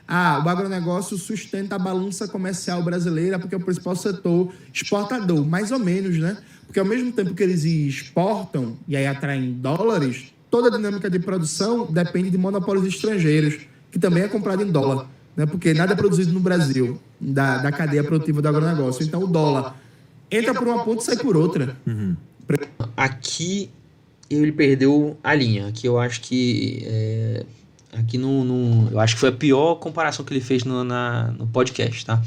o agronegócio sustenta a balança comercial brasileira porque é o principal setor exportador, mais ou menos, né? Porque ao mesmo tempo que eles exportam e aí atraem dólares, toda a dinâmica de produção depende de monopólios estrangeiros, que também é comprado em dólar, né? Porque nada é produzido no Brasil, da cadeia produtiva do agronegócio. Então o dólar entra por uma ponta e sai por outra. Aqui ele perdeu a linha. Aqui eu acho que aqui eu acho que foi a pior comparação que ele fez no podcast, tá?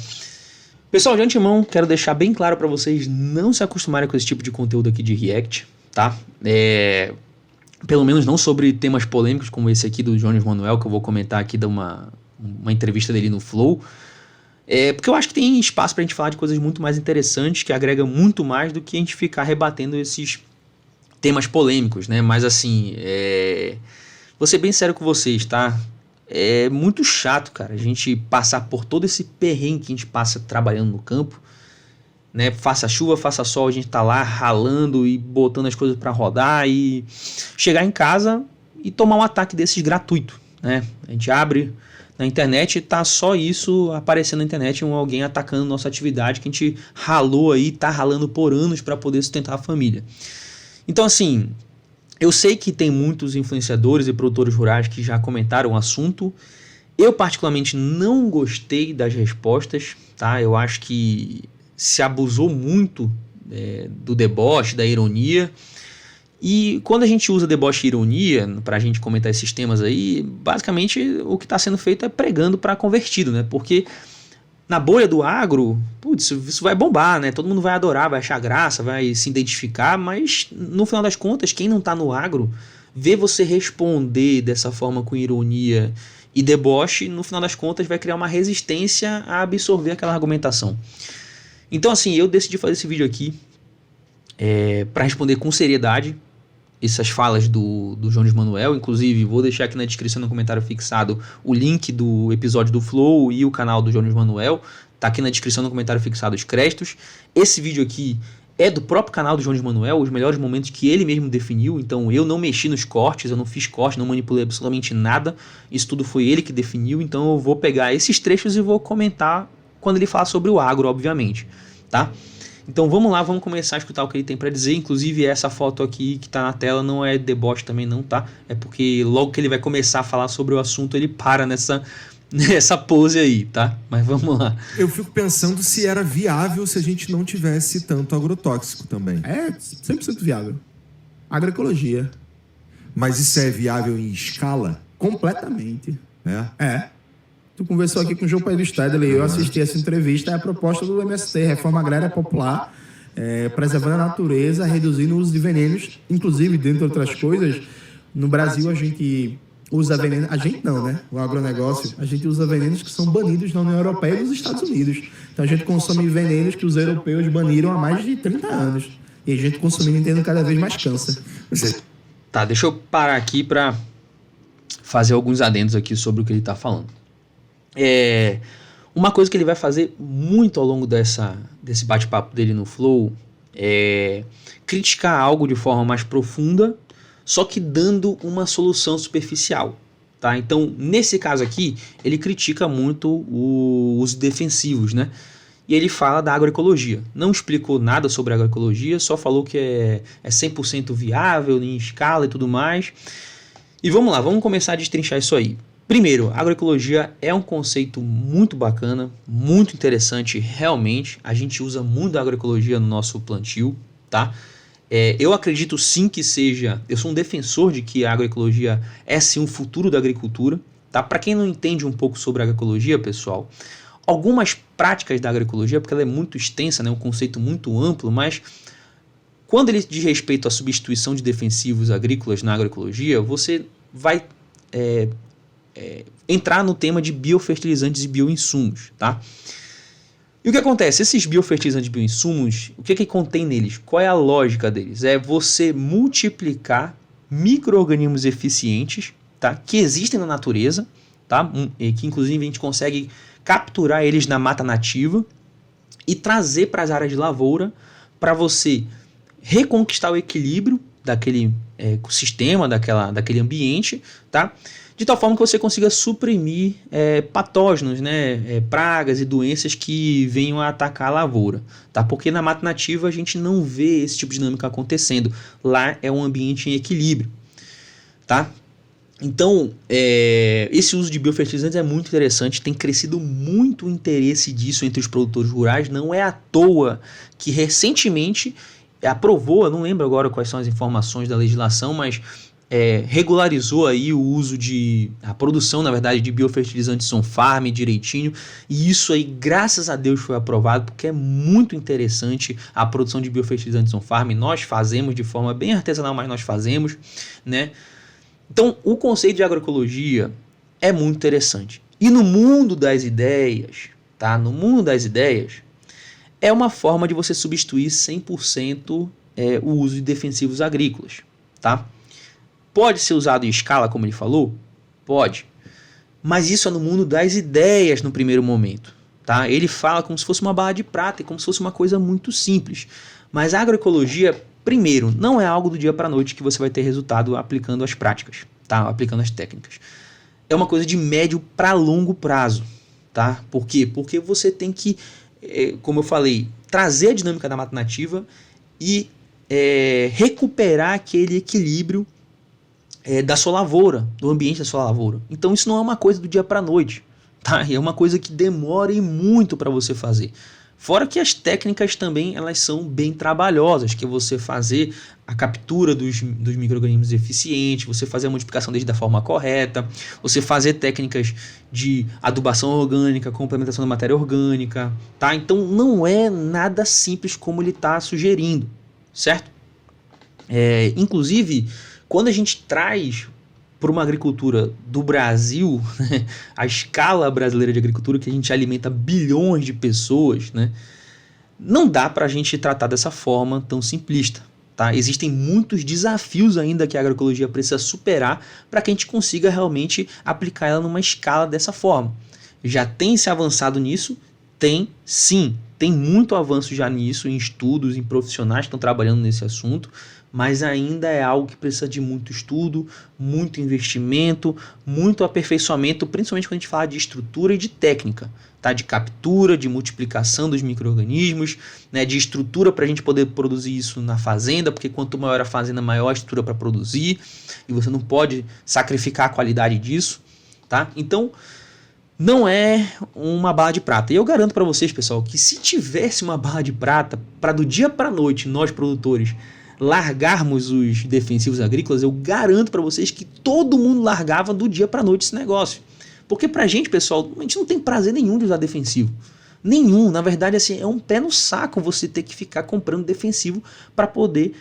Pessoal, de antemão, quero deixar bem claro para vocês não se acostumarem com esse tipo de conteúdo aqui de React, tá? Pelo menos não sobre temas polêmicos como esse aqui do Jones Manuel, que eu vou comentar aqui, dar uma entrevista dele no Flow. Porque eu acho que tem espaço pra gente falar de coisas muito mais interessantes, que agrega muito mais do que a gente ficar rebatendo esses temas polêmicos, né? Mas assim, vou ser bem sério com vocês, tá? É muito chato, cara, a gente passar por todo esse perrengue que a gente passa trabalhando no campo, né? Faça chuva, faça sol, a gente tá lá ralando e botando as coisas pra rodar e chegar em casa e tomar um ataque desses gratuito, né? A gente abre na internet e tá só isso aparecendo na internet, alguém atacando nossa atividade que a gente ralou aí, tá ralando por anos para poder sustentar a família. Então assim, eu sei que tem muitos influenciadores e produtores rurais que já comentaram o assunto. Eu particularmente não gostei das respostas, tá? Eu acho que se abusou muito do deboche, da ironia. E quando a gente usa deboche e ironia pra gente comentar esses temas aí, basicamente o que está sendo feito é pregando para convertido, né? Porque na bolha do agro, putz, isso vai bombar, né? Todo mundo vai adorar, vai achar graça, vai se identificar, mas no final das contas, quem não está no agro, vê você responder dessa forma com ironia e deboche, no final das contas vai criar uma resistência a absorver aquela argumentação. Então assim, eu decidi fazer esse vídeo aqui para responder com seriedade essas falas do Jones Manuel. Inclusive vou deixar aqui na descrição, no comentário fixado, o link do episódio do Flow e o canal do Jones Manuel. Tá aqui na descrição, no comentário fixado, os créditos. Esse vídeo aqui é do próprio canal do Jones Manuel, os melhores momentos que ele mesmo definiu. Então eu não mexi nos cortes, eu não fiz corte, não manipulei absolutamente nada. Isso tudo foi ele que definiu. Então eu vou pegar esses trechos e vou comentar quando ele falar sobre o agro, obviamente, tá? Então vamos lá, vamos começar a escutar o que ele tem para dizer. Inclusive essa foto aqui que tá na tela não é deboche também não, tá? É porque logo que ele vai começar a falar sobre o assunto, ele para nessa pose aí, tá? Mas vamos lá. Eu fico pensando se era viável se a gente não tivesse tanto agrotóxico também. 100% viável. Agroecologia. Mas isso é viável em escala? Completamente. É? Tu conversou aqui com o João Pedro Stedley, eu assisti essa entrevista, é a proposta do MST, Reforma Agrária Popular, preservando a natureza, reduzindo o uso de venenos, inclusive, dentre outras coisas, no Brasil a gente usa venenos, a gente não, né? O agronegócio, a gente usa venenos que são banidos na União Europeia e nos Estados Unidos. Então a gente consome venenos que os europeus baniram há mais de 30 anos. E a gente consumindo e tendo cada vez mais câncer. Tá, deixa eu parar aqui para fazer alguns adendos aqui sobre o que ele tá falando. Uma coisa que ele vai fazer muito ao longo desse bate-papo dele no Flow é criticar algo de forma mais profunda, só que dando uma solução superficial, tá? Então, nesse caso aqui, ele critica muito os defensivos, né? E ele fala da agroecologia. Não explicou nada sobre a agroecologia, só falou que é 100% viável em escala e tudo mais. E vamos lá, vamos começar a destrinchar isso aí. Primeiro, a agroecologia é um conceito muito bacana, muito interessante realmente. A gente usa muito a agroecologia no nosso plantio, tá? Eu acredito sim que eu sou um defensor de que a agroecologia é sim o futuro da agricultura, tá? Para quem não entende um pouco sobre a agroecologia, pessoal, algumas práticas da agroecologia, porque ela é muito extensa, né? Um conceito muito amplo, mas quando ele diz respeito à substituição de defensivos agrícolas na agroecologia, você vai entrar no tema de biofertilizantes e bioinsumos, tá? E o que acontece? Esses biofertilizantes e bioinsumos, o que contém neles? Qual é a lógica deles? É você multiplicar micro-organismos eficientes, tá? Que existem na natureza, tá? Que inclusive a gente consegue capturar eles na mata nativa e trazer para as áreas de lavoura para você reconquistar o equilíbrio daquele ecossistema, daquele ambiente, tá? de tal forma que você consiga suprimir patógenos, né, pragas e doenças que venham a atacar a lavoura, tá? Porque na mata nativa a gente não vê esse tipo de dinâmica acontecendo. Lá é um ambiente em equilíbrio, tá? Então, esse uso de biofertilizantes é muito interessante, tem crescido muito o interesse disso entre os produtores rurais. Não é à toa que recentemente aprovou, eu não lembro agora quais são as informações da legislação, mas regularizou aí o uso a produção, na verdade, de biofertilizantes on-farm direitinho, e isso aí, graças a Deus, foi aprovado, porque é muito interessante a produção de biofertilizantes on-farm. Nós fazemos de forma bem artesanal, mas nós fazemos, né? Então, o conceito de agroecologia é muito interessante. E no mundo das ideias, tá? No mundo das ideias, é uma forma de você substituir 100% o uso de defensivos agrícolas, tá? Pode ser usado em escala, como ele falou? Pode. Mas isso é no mundo das ideias no primeiro momento, tá? Ele fala como se fosse uma bala de prata e como se fosse uma coisa muito simples. Mas a agroecologia, primeiro, não é algo do dia para a noite que você vai ter resultado aplicando as práticas, tá? Aplicando as técnicas. É uma coisa de médio para longo prazo, tá? Por quê? Porque você tem que, como eu falei, trazer a dinâmica da mata nativa e recuperar aquele equilíbrio da sua lavoura, do ambiente da sua lavoura. Então isso não é uma coisa do dia para a noite, tá? É uma coisa que demora muito para você fazer. Fora que as técnicas também elas são bem trabalhosas, que é você fazer a captura dos micro-organismos eficiente, você fazer a multiplicação deles da forma correta, você fazer técnicas de adubação orgânica, complementação da matéria orgânica, tá? Então não é nada simples como ele está sugerindo, certo? Inclusive, quando a gente traz para uma agricultura do Brasil, né, a escala brasileira de agricultura, que a gente alimenta bilhões de pessoas, né, não dá para a gente tratar dessa forma tão simplista. Tá? Existem muitos desafios ainda que a agroecologia precisa superar para que a gente consiga realmente aplicar ela numa escala dessa forma. Já tem se avançado nisso? Tem sim. Tem muito avanço já nisso, em estudos, em profissionais que estão trabalhando nesse assunto, mas ainda é algo que precisa de muito estudo, muito investimento, muito aperfeiçoamento, principalmente quando a gente fala de estrutura e de técnica, tá? De captura, de multiplicação dos micro-organismos, né? De estrutura para a gente poder produzir isso na fazenda, porque quanto maior a fazenda, maior a estrutura para produzir, e você não pode sacrificar a qualidade disso, tá? Então, não é uma bala de prata. E eu garanto para vocês, pessoal, que se tivesse uma bala de prata, para do dia para a noite, nós produtores largarmos os defensivos agrícolas, eu garanto para vocês que todo mundo largava do dia para a noite esse negócio. Porque pra gente, pessoal, a gente não tem prazer nenhum de usar defensivo. Nenhum. Na verdade, assim, é um pé no saco você ter que ficar comprando defensivo para poder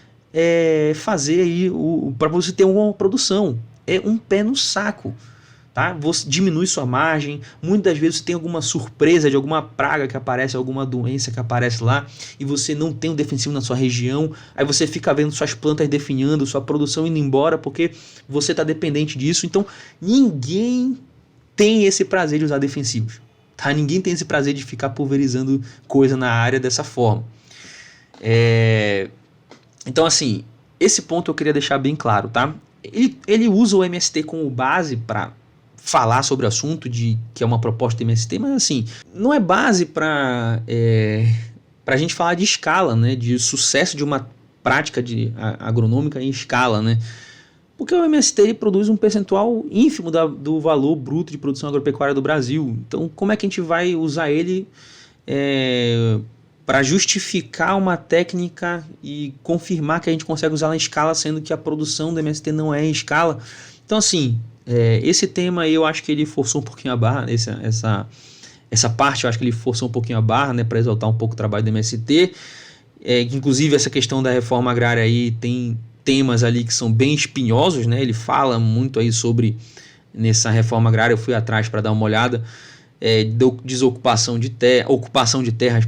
fazer aí, para você ter uma produção. É um pé no saco. Tá? Você diminui sua margem, muitas vezes você tem alguma surpresa de alguma praga que aparece, alguma doença que aparece lá e você não tem um defensivo na sua região, aí você fica vendo suas plantas definhando, sua produção indo embora porque você está dependente disso. Então ninguém tem esse prazer de usar defensivos, tá? Ninguém tem esse prazer de ficar pulverizando coisa na área dessa forma. Então assim, esse ponto eu queria deixar bem claro, tá? Ele usa o MST como base para falar sobre o assunto, que é uma proposta do MST, mas assim, não é base para a gente falar de escala, né, de sucesso de uma prática agronômica em escala, né, porque o MST ele produz um percentual ínfimo do valor bruto de produção agropecuária do Brasil. Então, como é que a gente vai usar ele para justificar uma técnica e confirmar que a gente consegue usá-la em escala, sendo que a produção do MST não é em escala? Então, assim, esse tema aí eu acho que ele forçou um pouquinho a barra, essa parte eu acho que ele forçou um pouquinho a barra, né, para exaltar um pouco o trabalho do MST. Inclusive essa questão da reforma agrária aí tem temas ali que são bem espinhosos, né? Ele fala muito aí sobre, nessa reforma agrária, eu fui atrás para dar uma olhada, desocupação de ocupação de terras,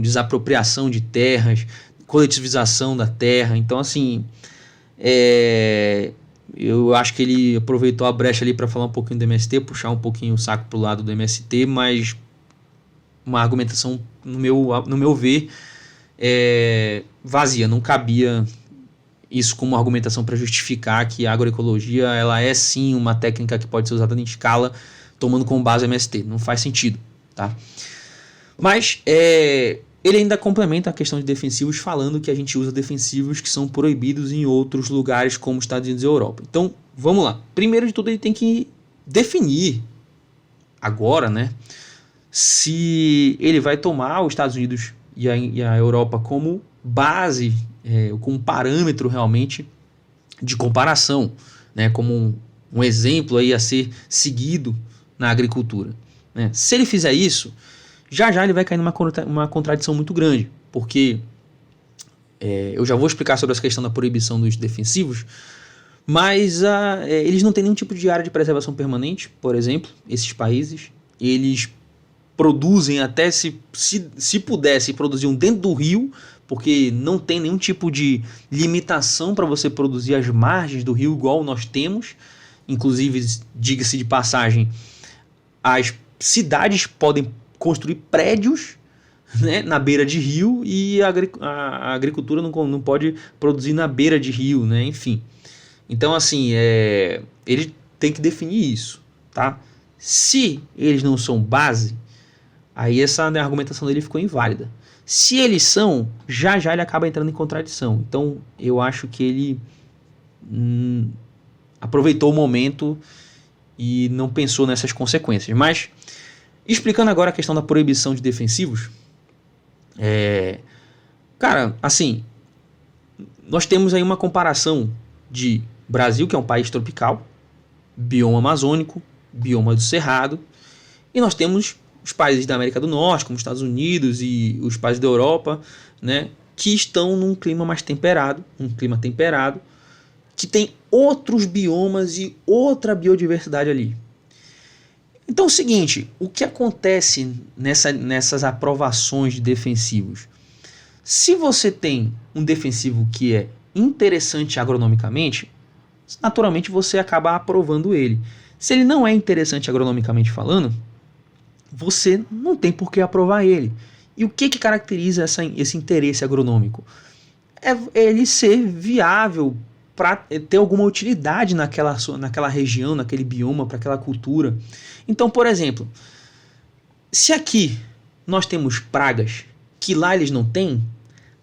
desapropriação de terras, coletivização da terra. Então, assim, eu acho que ele aproveitou a brecha ali para falar um pouquinho do MST, puxar um pouquinho o saco pro lado do MST, mas uma argumentação, no meu ver, vazia, não cabia isso como argumentação para justificar que a agroecologia ela é sim uma técnica que pode ser usada em escala, tomando como base o MST. Não faz sentido, tá? Mas ele ainda complementa a questão de defensivos falando que a gente usa defensivos que são proibidos em outros lugares como Estados Unidos e Europa. Então, vamos lá. Primeiro de tudo, ele tem que definir agora, né, se ele vai tomar os Estados Unidos e a Europa como base, como parâmetro realmente de comparação, né, como um exemplo aí a ser seguido na agricultura, né? Se ele fizer isso, já ele vai cair numa contradição muito grande, porque eu já vou explicar sobre essa questão da proibição dos defensivos, mas eles não têm nenhum tipo de área de preservação permanente, por exemplo, esses países, eles produzem até, se pudesse, produziam dentro do rio, porque não tem nenhum tipo de limitação para você produzir às margens do rio igual nós temos. Inclusive, diga-se de passagem, as cidades podem construir prédios, né, na beira de rio, e a agricultura não pode produzir na beira de rio, né? Enfim. Então, assim, ele tem que definir isso, tá? Se eles não são base, aí essa argumentação dele ficou inválida. Se eles são, já ele acaba entrando em contradição. Então, eu acho que ele aproveitou o momento e não pensou nessas consequências. Mas, explicando agora a questão da proibição de defensivos, cara, assim, nós temos aí uma comparação de Brasil, que é um país tropical, bioma amazônico, bioma do Cerrado, e nós temos os países da América do Norte, como os Estados Unidos e os países da Europa, né, que estão num clima mais temperado, que tem outros biomas e outra biodiversidade ali. Então é o seguinte, o que acontece nessas aprovações de defensivos? Se você tem um defensivo que é interessante agronomicamente, naturalmente você acaba aprovando ele. Se ele não é interessante agronomicamente falando, você não tem por que aprovar ele. E o que caracteriza esse interesse agronômico? É ele ser viável para ter alguma utilidade naquela região, naquele bioma, para aquela cultura. Então, por exemplo, se aqui nós temos pragas que lá eles não têm,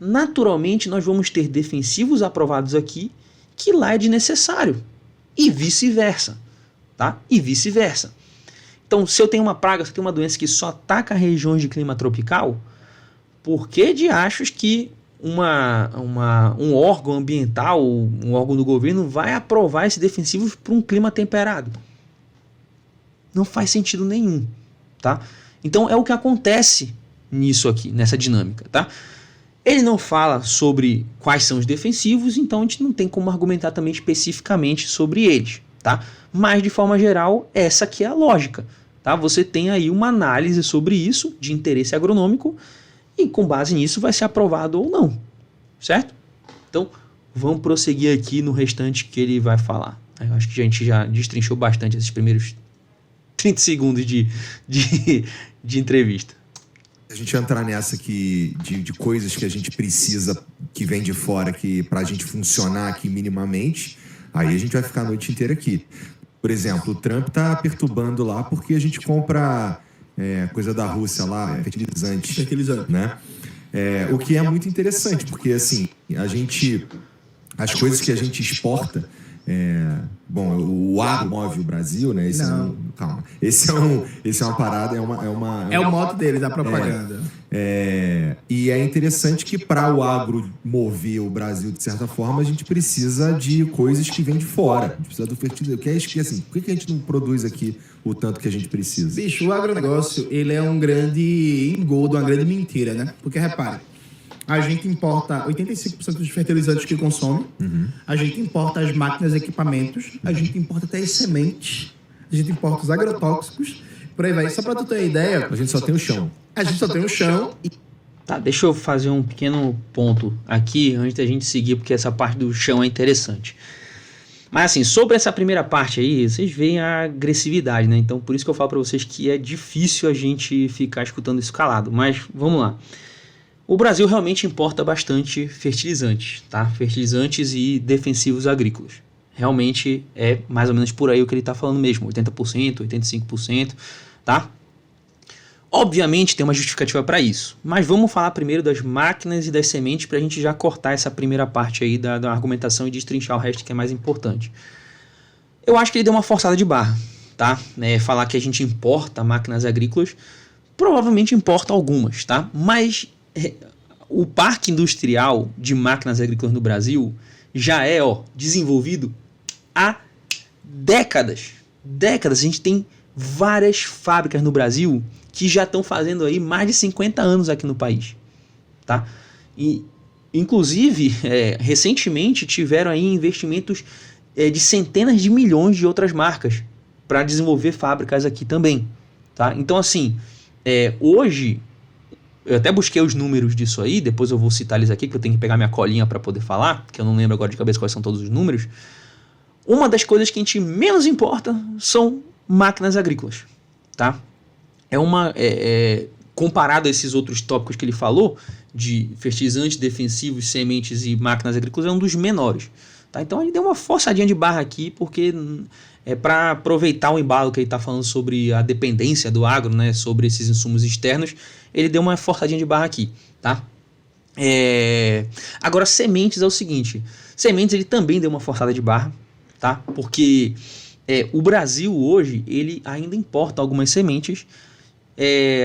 naturalmente nós vamos ter defensivos aprovados aqui que lá é desnecessário. E vice-versa, tá? E vice-versa. Então, se eu tenho uma praga, se eu tenho uma doença que só ataca regiões de clima tropical, por que de achos que um órgão ambiental, um órgão do governo vai aprovar esse defensivo para um clima temperado? Não faz sentido nenhum, tá? Então, é o que acontece nisso aqui, nessa dinâmica, tá? Ele não fala sobre quais são os defensivos, então a gente não tem como argumentar também especificamente sobre eles, tá? Mas, de forma geral, essa aqui é a lógica, tá? Você tem aí uma análise sobre isso, de interesse agronômico, e com base nisso vai ser aprovado ou não, certo? Então, vamos prosseguir aqui no restante que ele vai falar. Eu acho que a gente já destrinchou bastante esses primeiros 30 segundos de entrevista. A gente entrar nessa aqui de coisas que a gente precisa, que vem de fora, que pra gente funcionar aqui minimamente, aí a gente vai ficar a noite inteira aqui. Por exemplo, o Trump tá perturbando lá porque a gente compra coisa da Rússia lá, fertilizante, né? O que é muito interessante, porque assim, as coisas que a gente exporta, o agro move o Brasil, né? Esse é uma parada, é o moto dele, da propaganda. E é interessante que para o agro mover o Brasil de certa forma, a gente precisa de coisas que vêm de fora. A gente precisa do fertilizante. Por que a gente não produz aqui o tanto que a gente precisa? Bicho, o agronegócio, ele é um grande engodo, uma grande mentira, né? Porque, repare, a gente importa 85% dos fertilizantes que consome, a gente importa as máquinas e equipamentos, a gente importa até as sementes, a gente importa os agrotóxicos, por aí vai. Só para tu ter uma ideia... A gente só tem o chão. A gente só tem o chão e... Tá, deixa eu fazer um pequeno ponto aqui, antes da gente seguir, porque essa parte do chão é interessante. Mas assim, sobre essa primeira parte aí, vocês veem a agressividade, né? Então, por isso que eu falo para vocês que é difícil a gente ficar escutando isso calado. Mas, vamos lá. o Brasil realmente importa bastante fertilizantes, tá? Fertilizantes e defensivos agrícolas. Realmente é mais ou menos por aí o que ele está falando mesmo, 80%, 85%, tá? Obviamente tem uma justificativa para isso, mas vamos falar primeiro das máquinas e das sementes para a gente já cortar essa primeira parte aí da argumentação e destrinchar o resto que é mais importante. Eu acho que ele deu uma forçada de barra, tá? Falar que a gente importa máquinas agrícolas, provavelmente importa algumas, tá? Mas o parque industrial de máquinas agrícolas no Brasil já é desenvolvido há décadas. A gente tem várias fábricas no Brasil que já estão fazendo aí mais de 50 anos aqui no país, tá? E, inclusive, recentemente tiveram aí investimentos de centenas de milhões de outras marcas para desenvolver fábricas aqui também, tá? Então, assim, hoje, eu até busquei os números disso aí, depois eu vou citar eles aqui, que eu tenho que pegar minha colinha para poder falar, que eu não lembro agora de cabeça quais são todos os números. Uma das coisas que a gente menos importa são máquinas agrícolas, tá? Comparado a esses outros tópicos que ele falou, de fertilizantes, defensivos, sementes e máquinas agrícolas, é um dos menores, tá? Então ele deu uma forçadinha de barra aqui, porque para aproveitar o embalo que ele está falando sobre a dependência do agro, né, sobre esses insumos externos, ele deu uma forçadinha de barra aqui, tá? Agora, sementes é o seguinte, sementes ele também deu uma forçada de barra, tá? Porque o Brasil hoje, ele ainda importa algumas sementes,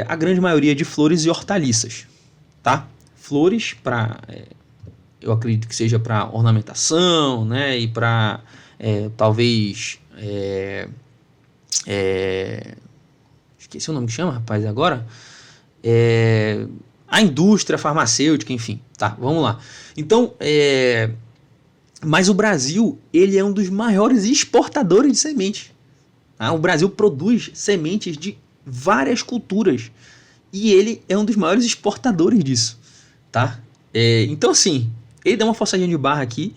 a grande maioria de flores e hortaliças, tá? Flores eu acredito que seja para ornamentação, né? E para talvez esqueci o nome que chama, rapaz, agora. A indústria farmacêutica, enfim, tá? Vamos lá. Então, mas o Brasil, ele é um dos maiores exportadores de sementes. Tá? O Brasil produz sementes de várias culturas e ele é um dos maiores exportadores disso, tá? Então, assim, ele deu uma forçadinha de barra aqui.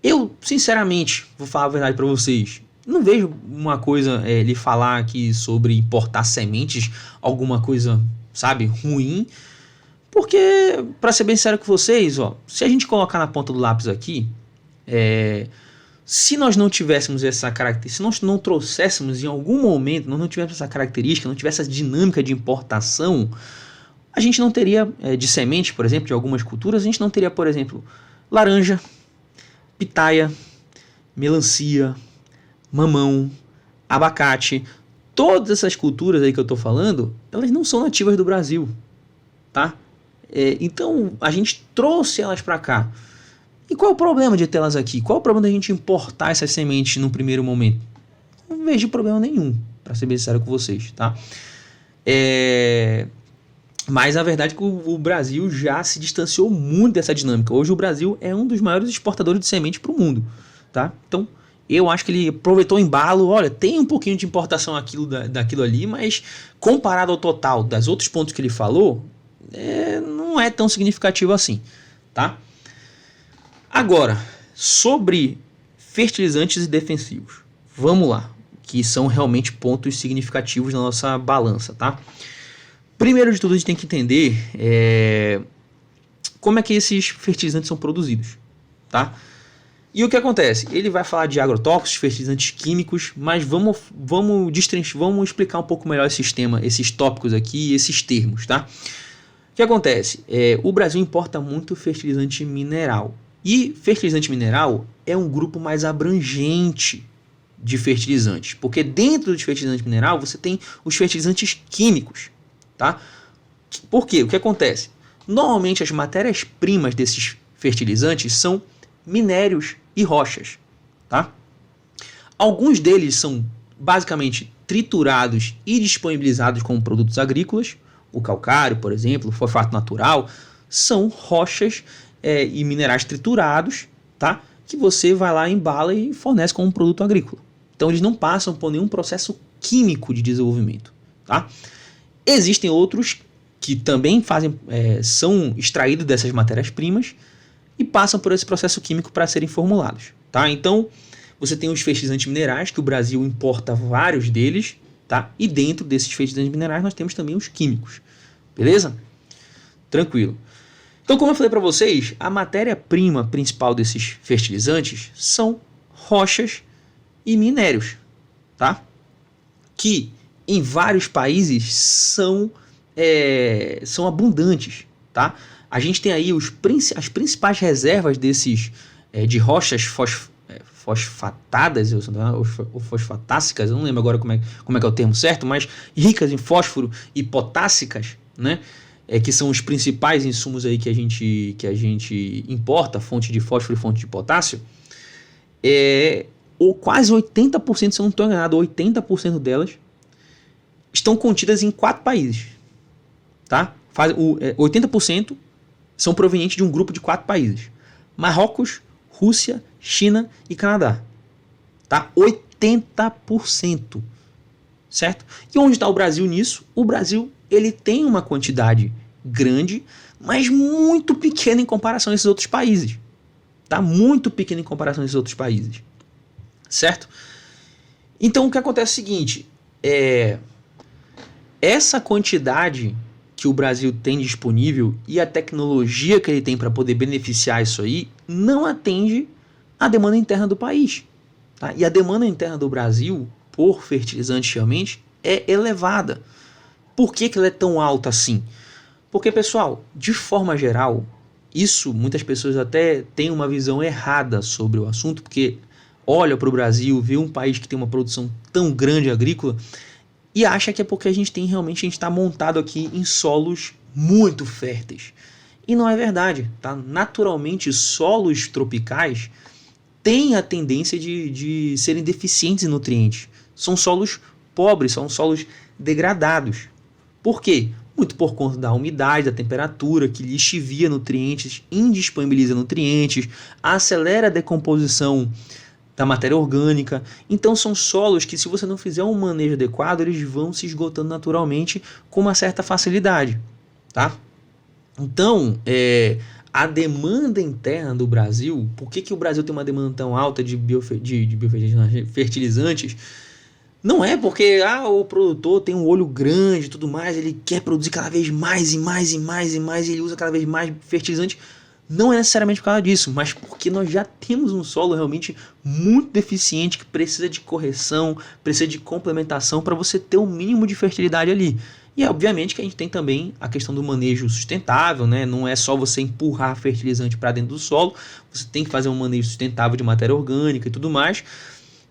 Eu, sinceramente, vou falar a verdade para vocês, não vejo uma coisa ele falar aqui sobre importar sementes, alguma coisa, sabe, ruim, porque, para ser bem sério com vocês, se a gente colocar na ponta do lápis aqui, se nós não tivéssemos essa característica, se nós não trouxéssemos em algum momento, nós não tivéssemos essa característica, não tivesse essa dinâmica de importação, a gente não teria, de semente, por exemplo, de algumas culturas, a gente não teria, por exemplo, laranja, pitaia, melancia, mamão, abacate. Todas essas culturas aí que eu estou falando, elas não são nativas do Brasil, tá? Então, a gente trouxe elas para cá. E qual é o problema de tê-las aqui? Qual é o problema da gente importar essas sementes no primeiro momento? Não vejo problema nenhum, para ser bem sincero com vocês, tá? Mas a verdade é que o Brasil já se distanciou muito dessa dinâmica. Hoje o Brasil é um dos maiores exportadores de semente para o mundo, tá? Então, eu acho que ele aproveitou o embalo. Olha, tem um pouquinho de importação daquilo ali, mas comparado ao total dos outros pontos que ele falou, não é tão significativo assim, tá? Agora, sobre fertilizantes e defensivos. Vamos lá, que são realmente pontos significativos na nossa balança, tá? Primeiro de tudo, a gente tem que entender como é que esses fertilizantes são produzidos, tá? E o que acontece? Ele vai falar de agrotóxicos, fertilizantes químicos, mas vamos explicar um pouco melhor esses tópicos aqui, esses termos, tá? O que acontece? O Brasil importa muito fertilizante mineral. E fertilizante mineral é um grupo mais abrangente de fertilizantes, porque dentro dos fertilizantes mineral você tem os fertilizantes químicos, tá? Por quê? O que acontece? Normalmente as matérias-primas desses fertilizantes são minérios e rochas, tá? Alguns deles são basicamente triturados e disponibilizados como produtos agrícolas. O calcário, por exemplo, o fosfato natural, são rochas e minerais triturados, tá? Que você vai lá, embala e fornece como um produto agrícola. Então eles não passam por nenhum processo químico de desenvolvimento, tá? Existem outros que também são extraídos dessas matérias-primas e passam por esse processo químico para serem formulados, tá? Então você tem os fertilizantes minerais, que o Brasil importa vários deles, tá? E dentro desses fertilizantes minerais nós temos também os químicos, beleza? Tranquilo. Então, como eu falei para vocês, a matéria-prima principal desses fertilizantes são rochas e minérios, tá? Que em vários países são abundantes, tá? A gente tem aí as principais reservas desses de rochas fosfatadas, ou fosfatássicas, eu não lembro agora como é que é o termo certo, mas ricas em fósforo e potássicas, né? Que são os principais insumos aí que a gente importa, fonte de fósforo e fonte de potássio, ou quase 80%, se eu não estou enganado, 80% delas estão contidas em 4 países, tá? 80% são provenientes de um grupo de 4 países: Marrocos, Rússia, China e Canadá, tá? 80%, certo? E onde está o Brasil nisso? O Brasil, ele tem uma quantidade grande, mas muito pequena em comparação a esses outros países, tá? Muito pequena em comparação a esses outros países, certo? Então o que acontece é o seguinte, essa quantidade que o Brasil tem disponível e a tecnologia que ele tem para poder beneficiar isso aí não atende à demanda interna do país, tá? E a demanda interna do Brasil por fertilizantes realmente é elevada. Por que ela é tão alta assim? Porque, pessoal, de forma geral, muitas pessoas até têm uma visão errada sobre o assunto, porque olha para o Brasil, vê um país que tem uma produção tão grande agrícola e acha que é porque a gente está montado aqui em solos muito férteis. E não é verdade, tá? Naturalmente, solos tropicais têm a tendência de serem deficientes em nutrientes. São solos pobres, são solos degradados. Por quê? Muito por conta da umidade, da temperatura, que lixivia nutrientes, indisponibiliza nutrientes, acelera a decomposição da matéria orgânica. Então são solos que, se você não fizer um manejo adequado, eles vão se esgotando naturalmente com uma certa facilidade, tá? Então, a demanda interna do Brasil, por que o Brasil tem uma demanda tão alta de fertilizantes? Não é porque o produtor tem um olho grande e tudo mais, ele quer produzir cada vez mais e mais e mais e mais, e ele usa cada vez mais fertilizante. Não é necessariamente por causa disso, mas porque nós já temos um solo realmente muito deficiente, que precisa de correção, precisa de complementação para você ter o mínimo de fertilidade ali. E obviamente que a gente tem também a questão do manejo sustentável, né? Não é só você empurrar fertilizante para dentro do solo, você tem que fazer um manejo sustentável de matéria orgânica e tudo mais.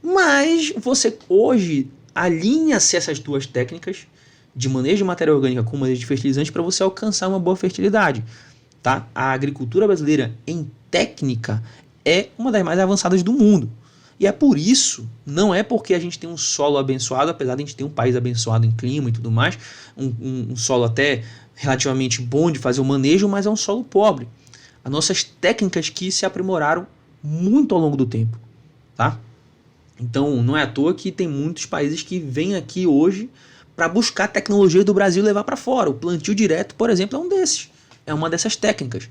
Mas você hoje alinha-se essas duas técnicas de manejo de matéria orgânica com manejo de fertilizante para você alcançar uma boa fertilidade, tá? A agricultura brasileira em técnica é uma das mais avançadas do mundo. E é por isso, não é porque a gente tem um solo abençoado, apesar de a gente ter um país abençoado em clima e tudo mais, um solo até relativamente bom de fazer o manejo, mas é um solo pobre. As nossas técnicas que se aprimoraram muito ao longo do tempo, tá? Então, não é à toa que tem muitos países que vêm aqui hoje para buscar tecnologia do Brasil e levar para fora. O plantio direto, por exemplo, é um desses. É uma dessas técnicas,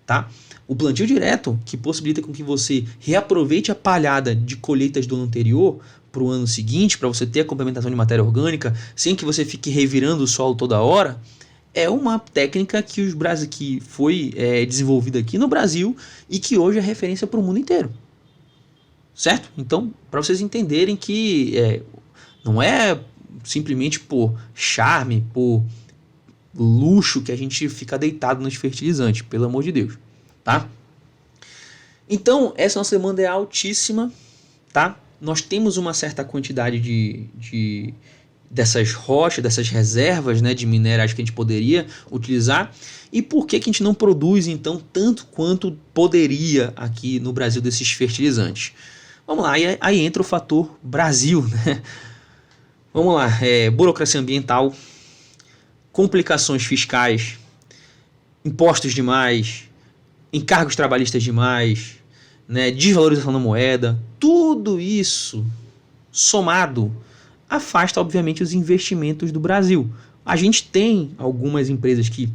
tá? O plantio direto, que possibilita com que você reaproveite a palhada de colheitas do ano anterior para o ano seguinte, para você ter a complementação de matéria orgânica, sem que você fique revirando o solo toda hora, é uma técnica que foi desenvolvida aqui no Brasil e que hoje é referência para o mundo inteiro. Certo? Então, para vocês entenderem que não é simplesmente por charme, por luxo que a gente fica deitado nos fertilizantes, pelo amor de Deus, tá? Então, essa nossa demanda é altíssima, tá? Nós temos uma certa quantidade dessas rochas, dessas reservas, né, de minerais que a gente poderia utilizar. E por que a gente não produz, então, tanto quanto poderia aqui no Brasil desses fertilizantes? Vamos lá, aí entra o fator Brasil, né? Vamos lá, burocracia ambiental, complicações fiscais, impostos demais, encargos trabalhistas demais, né, desvalorização da moeda, tudo isso somado afasta, obviamente, os investimentos do Brasil. A gente tem algumas empresas que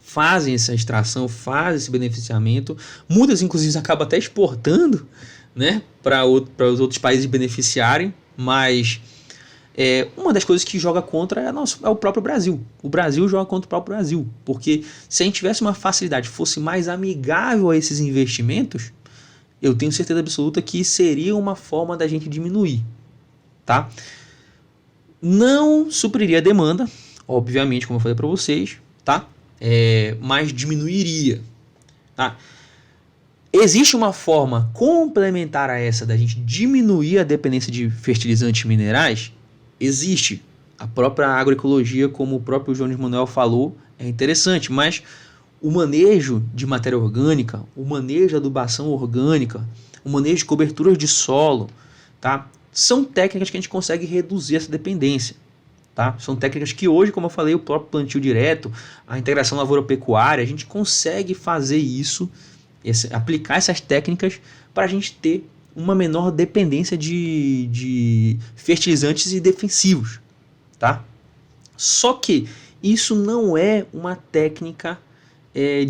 fazem essa extração, fazem esse beneficiamento, muitas inclusive acabam até exportando, né, para os outros países beneficiarem, mas Uma das coisas que joga contra é o próprio Brasil. O Brasil joga contra o próprio Brasil, porque se a gente tivesse uma facilidade, fosse mais amigável a esses investimentos, eu tenho certeza absoluta que seria uma forma da gente diminuir, tá? Não supriria a demanda, obviamente, como eu falei para vocês, tá? Mas diminuiria, tá? Existe uma forma complementar a essa da gente diminuir a dependência de fertilizantes minerais? Existe. A própria agroecologia, como o próprio Jones Manuel falou, é interessante, mas o manejo de matéria orgânica, o manejo de adubação orgânica, o manejo de coberturas de solo, tá? São técnicas que a gente consegue reduzir essa dependência. Tá? São técnicas que hoje, como eu falei, o próprio plantio direto, a integração lavoura-pecuária, a gente consegue fazer isso, aplicar essas técnicas para a gente ter uma menor dependência de fertilizantes e defensivos. Tá? Só que isso não é uma técnica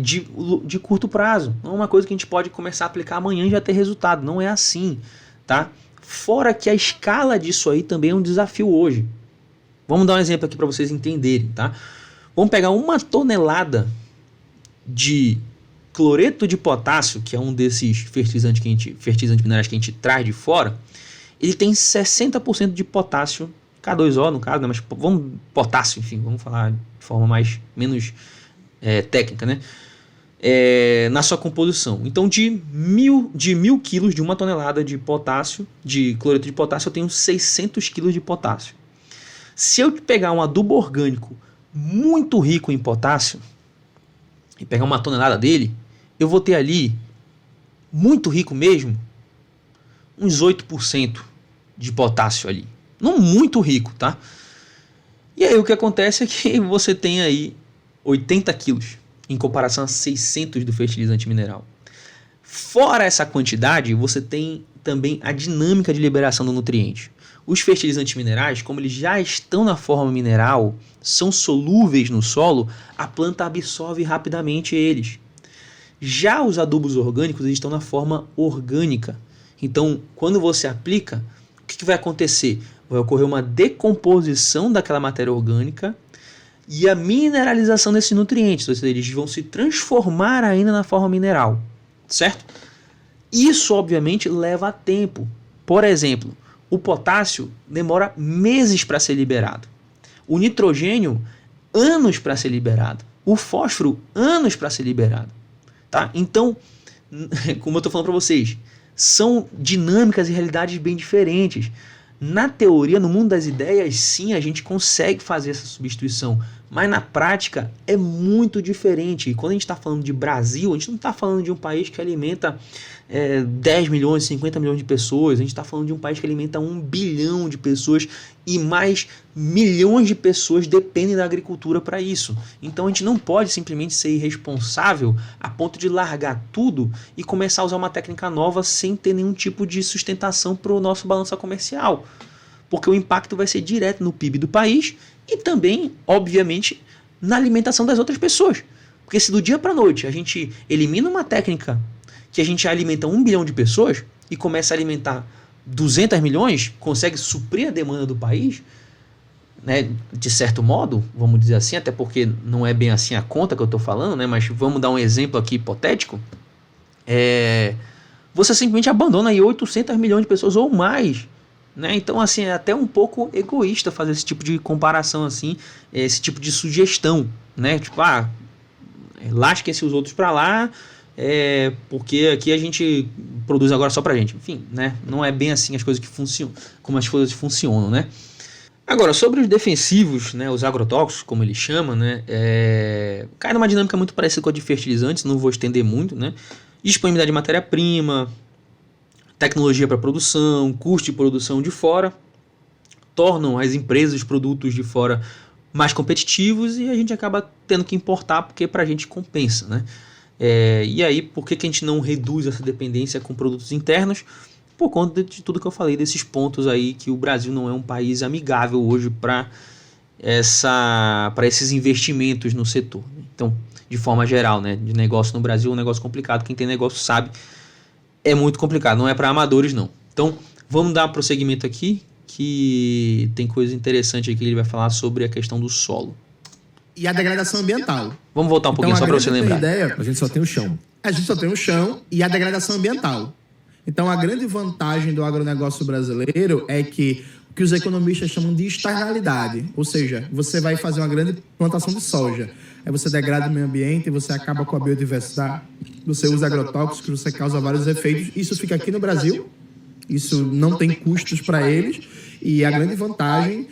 de curto prazo. Não é uma coisa que a gente pode começar a aplicar amanhã e já ter resultado. Não é assim. Tá? Fora que a escala disso aí também é um desafio hoje. Vamos dar um exemplo aqui para vocês entenderem, tá? Vamos pegar 1 tonelada de cloreto de potássio, que é um desses fertilizantes minerais que a gente traz de fora. Ele tem 60% de potássio, K2O no caso, né? Mas potássio, enfim, vamos falar de forma menos técnica, né? Na sua composição. Então, de 1.000 quilos de 1 tonelada de potássio, de cloreto de potássio, eu tenho 600 quilos de potássio. Se eu pegar um adubo orgânico muito rico em potássio e pegar 1 tonelada dele, eu vou ter ali, muito rico mesmo, uns 8% de potássio ali. Não muito rico, tá? E aí o que acontece é que você tem aí 80 quilos em comparação a 600 do fertilizante mineral. Fora essa quantidade, você tem também a dinâmica de liberação do nutriente. Os fertilizantes minerais, como eles já estão na forma mineral, são solúveis no solo, a planta absorve rapidamente eles. Já os adubos orgânicos, eles estão na forma orgânica. Então, quando você aplica, o que vai acontecer? Vai ocorrer uma decomposição daquela matéria orgânica e a mineralização desses nutrientes, ou seja, eles vão se transformar ainda na forma mineral, certo? Isso, obviamente, leva tempo. Por exemplo, o potássio demora meses para ser liberado. O nitrogênio, anos para ser liberado. O fósforo, anos para ser liberado. Tá? Então, como eu estou falando para vocês, são dinâmicas e realidades bem diferentes. Na teoria, no mundo das ideias, sim, a gente consegue fazer essa substituição, mas na prática é muito diferente. E quando a gente está falando de Brasil, a gente não está falando de um país que alimenta 10 milhões, 50 milhões de pessoas, a gente está falando de um país que alimenta 1 bilhão de pessoas e mais milhões de pessoas dependem da agricultura para isso. Então a gente não pode simplesmente ser irresponsável a ponto de largar tudo e começar a usar uma técnica nova sem ter nenhum tipo de sustentação para o nosso balanço comercial, porque o impacto vai ser direto no PIB do país e também, obviamente, na alimentação das outras pessoas. Porque se do dia para a noite a gente elimina uma técnica que a gente alimenta 1 bilhão de pessoas e começa a alimentar 200 milhões, consegue suprir a demanda do país, né, de certo modo, vamos dizer assim, até porque não é bem assim a conta que eu estou falando, né, mas vamos dar um exemplo aqui hipotético, você simplesmente abandona aí 800 milhões de pessoas ou mais, né? Então, assim, é até um pouco egoísta fazer esse tipo de comparação, assim, esse tipo de sugestão, né? Tipo, lasquem-se os outros para lá, porque aqui a gente produz agora só pra gente. Enfim, né? Não é bem assim as coisas que funcionam, como as coisas funcionam, né? Agora, sobre os defensivos, né, os agrotóxicos, como ele chama, né, cai numa dinâmica muito parecida com a de fertilizantes, não vou estender muito, né? Disponibilidade de matéria-prima, tecnologia para produção, custo de produção de fora, tornam as empresas, os produtos de fora mais competitivos e a gente acaba tendo que importar porque para a gente compensa, né? E aí, por que a gente não reduz essa dependência com produtos internos? Por conta de tudo que eu falei, desses pontos aí que o Brasil não é um país amigável hoje para esses investimentos no setor. Então, de forma geral, né, de negócio no Brasil é um negócio complicado, quem tem negócio sabe, é muito complicado, não é para amadores não. Então, vamos dar prosseguimento aqui, que tem coisa interessante aqui que ele vai falar sobre a questão do solo. E a degradação ambiental. Vamos voltar um pouquinho só para você lembrar. A gente só tem o chão. A gente só tem o chão e a degradação ambiental. Então, a grande vantagem do agronegócio brasileiro é que o que os economistas chamam de externalidade. Ou seja, você vai fazer uma grande plantação de soja. Aí você degrada o meio ambiente, você acaba com a biodiversidade, você usa agrotóxicos, você causa vários efeitos. Isso fica aqui no Brasil, isso não tem custos para eles. E a grande vantagem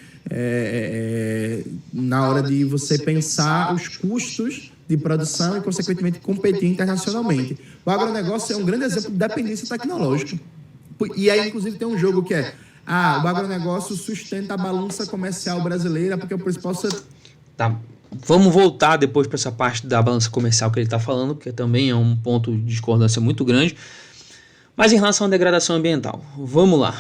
na hora de você pensar os custos de produção e, consequentemente, competir internacionalmente. O agronegócio é um grande exemplo de dependência tecnológica. E aí, inclusive, tem um jogo que é o agronegócio sustenta a balança comercial brasileira, porque o principal... Tá. Vamos voltar depois para essa parte da balança comercial que ele está falando, porque também é um ponto de discordância muito grande. Mas em relação à degradação ambiental, vamos lá.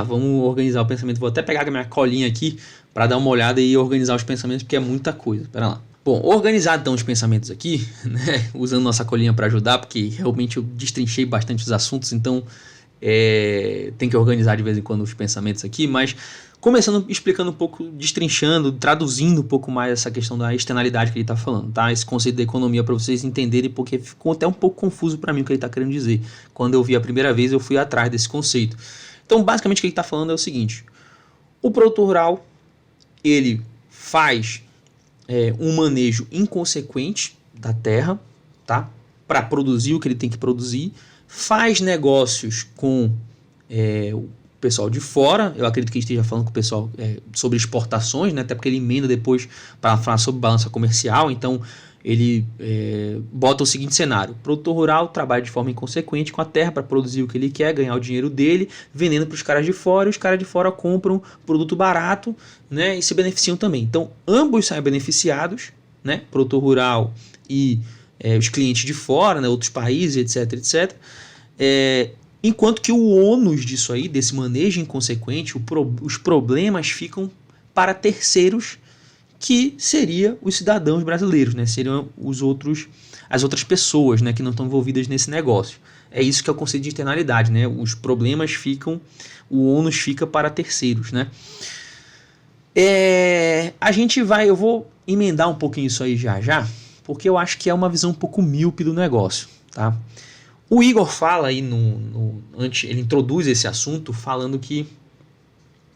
Vamos organizar o pensamento. Vou até pegar a minha colinha aqui para dar uma olhada e organizar os pensamentos, porque é muita coisa. Espera lá. Bom, organizar então os pensamentos aqui, né, usando nossa colinha para ajudar, porque realmente eu destrinchei bastante os assuntos, então tem que organizar de vez em quando os pensamentos aqui, mas começando explicando um pouco, destrinchando, traduzindo um pouco mais essa questão da externalidade que ele está falando, tá? Esse conceito da economia para vocês entenderem, porque ficou até um pouco confuso para mim o que ele está querendo dizer. Quando eu vi a primeira vez, eu fui atrás desse conceito. Então, basicamente, o que ele está falando é o seguinte: o produtor rural, ele faz um manejo inconsequente da terra, tá? Para produzir o que ele tem que produzir, faz negócios com o pessoal de fora. Eu acredito que ele esteja falando com o pessoal sobre exportações, né? Até porque ele emenda depois para falar sobre balança comercial. Então ele bota o seguinte cenário: o produtor rural trabalha de forma inconsequente com a terra para produzir o que ele quer, ganhar o dinheiro dele, vendendo para os caras de fora, e os caras de fora compram produto barato, né? E se beneficiam também. Então ambos saem beneficiados, né? Produtor rural e os clientes de fora, né? Outros países, etc, etc. Enquanto que o ônus disso aí, desse manejo inconsequente, os problemas ficam para terceiros, que seria os cidadãos brasileiros, né? Seriam as outras pessoas, né, que não estão envolvidas nesse negócio. É isso que é o conceito de externalidade, né? Os problemas ficam, o ônus fica para terceiros, né? Eu vou emendar um pouquinho isso aí já, porque eu acho que é uma visão um pouco míope do negócio, tá? O Igor fala aí, ele introduz esse assunto falando que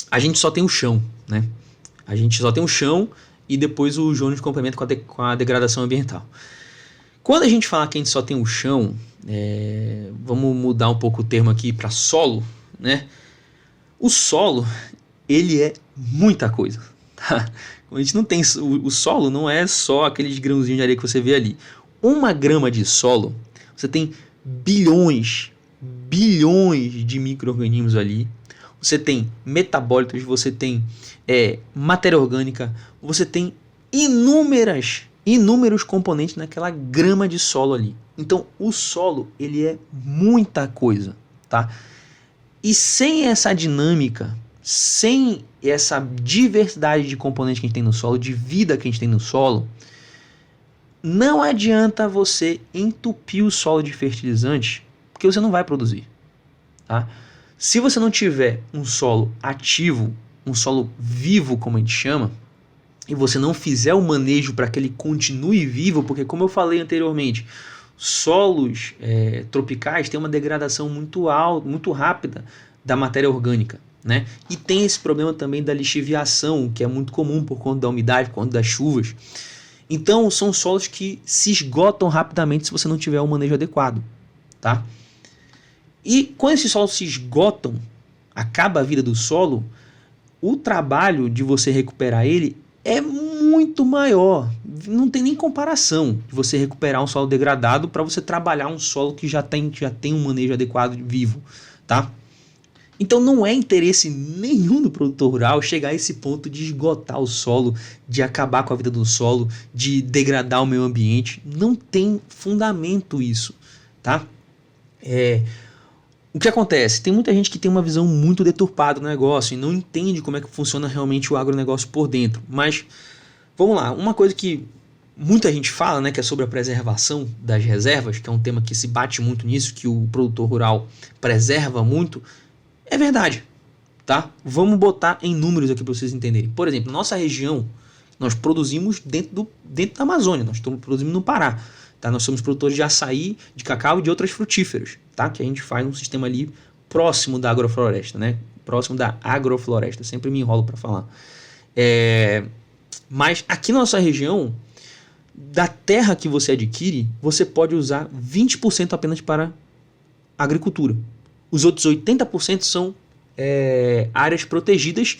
a gente só tem o chão, né? A gente só tem o chão e depois o Jones complementa com a degradação ambiental. Quando a gente fala que a gente só tem o chão, vamos mudar um pouco o termo aqui para solo, né? O solo, ele é muita coisa, tá? A gente não tem, o solo não é só aqueles grãozinhos de areia que você vê ali. 1 grama de solo, você tem bilhões de micro-organismos ali. Você tem metabólitos, você tem matéria orgânica, você tem inúmeros componentes naquela grama de solo ali. Então, o solo, ele é muita coisa, tá? E sem essa dinâmica, sem essa diversidade de componentes que a gente tem no solo, de vida que a gente tem no solo, não adianta você entupir o solo de fertilizante, porque você não vai produzir, tá? Se você não tiver um solo ativo, um solo vivo, como a gente chama, e você não fizer o manejo para que ele continue vivo, porque, como eu falei anteriormente, solos tropicais têm uma degradação muito rápida da matéria orgânica, né? E tem esse problema também da lixiviação, que é muito comum por conta da umidade, por conta das chuvas. Então, são solos que se esgotam rapidamente se você não tiver um manejo adequado, tá? E quando esses solos se esgotam, acaba a vida do solo, o trabalho de você recuperar ele é muito maior. Não tem nem comparação de você recuperar um solo degradado para você trabalhar um solo que já tem um manejo adequado vivo, tá? Então não é interesse nenhum do produtor rural chegar a esse ponto de esgotar o solo, de acabar com a vida do solo, de degradar o meio ambiente. Não tem fundamento isso, tá? O que acontece? Tem muita gente que tem uma visão muito deturpada do negócio e não entende como é que funciona realmente o agronegócio por dentro. Mas, vamos lá, uma coisa que muita gente fala, né, que é sobre a preservação das reservas, que é um tema que se bate muito nisso, que o produtor rural preserva muito, é verdade. tá? Vamos botar em números aqui para vocês entenderem. Por exemplo, nossa região, nós produzimos dentro da Amazônia, nós produzimos no Pará. Tá? Nós somos produtores de açaí, de cacau e de outras frutíferas, tá? Que a gente faz um sistema ali próximo da agrofloresta, né? Próximo da agrofloresta, sempre me enrolo para falar. Mas aqui na nossa região, da terra que você adquire, você pode usar 20% apenas para agricultura. Os outros 80% são áreas protegidas.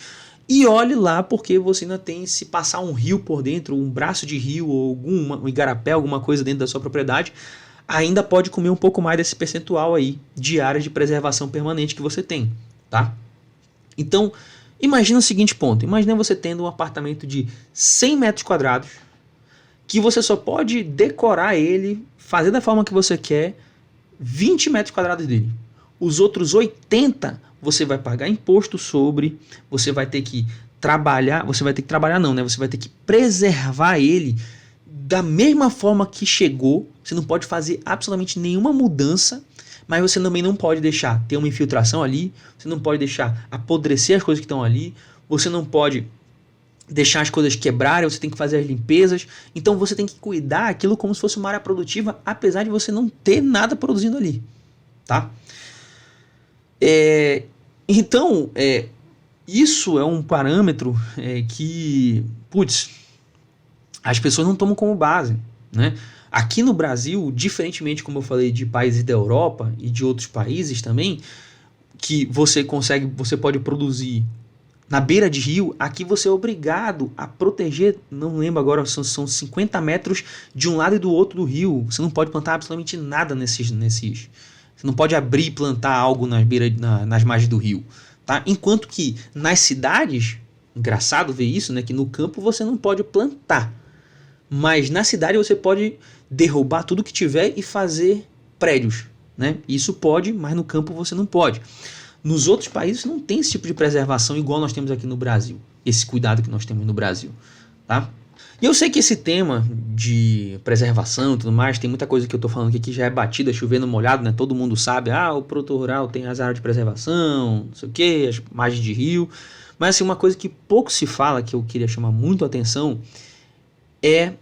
E olhe lá, porque você ainda tem, se passar um rio por dentro, um braço de rio ou um igarapé, alguma coisa dentro da sua propriedade, ainda pode comer um pouco mais desse percentual aí de áreas de preservação permanente que você tem, tá? Então, imagina o seguinte ponto. Imagina você tendo um apartamento de 100 metros quadrados, que você só pode decorar ele, fazer da forma que você quer, 20 metros quadrados dele. Os outros 80 você vai pagar imposto sobre, você vai ter que trabalhar, você vai ter que preservar ele da mesma forma que chegou. Você não pode fazer absolutamente nenhuma mudança, mas você também não pode deixar ter uma infiltração ali, você não pode deixar apodrecer as coisas que estão ali, você não pode deixar as coisas quebrarem, você tem que fazer as limpezas. Então você tem que cuidar aquilo como se fosse uma área produtiva, apesar de você não ter nada produzindo ali, tá? Então, isso é um parâmetro que, as pessoas não tomam como base, né? Aqui no Brasil, diferentemente, como eu falei, de países da Europa e de outros países também, que você pode produzir na beira de rio, aqui você é obrigado a proteger, não lembro agora, são 50 metros de um lado e do outro do rio. Você não pode plantar absolutamente nada nesses. Você não pode abrir e plantar algo nas margens do rio, tá? Enquanto que nas cidades, engraçado ver isso, né? Que no campo você não pode plantar, mas na cidade você pode derrubar tudo que tiver e fazer prédios, né? Isso pode, mas no campo você não pode. Nos outros países não tem esse tipo de preservação igual nós temos aqui no Brasil, esse cuidado que nós temos no Brasil, tá? E eu sei que esse tema de preservação e tudo mais, tem muita coisa que eu tô falando aqui que já é batida, chovendo molhado, né? Todo mundo sabe, o produtor rural tem as áreas de preservação, não sei o que, as margens de rio. Mas assim, uma coisa que pouco se fala, que eu queria chamar muito a atenção, é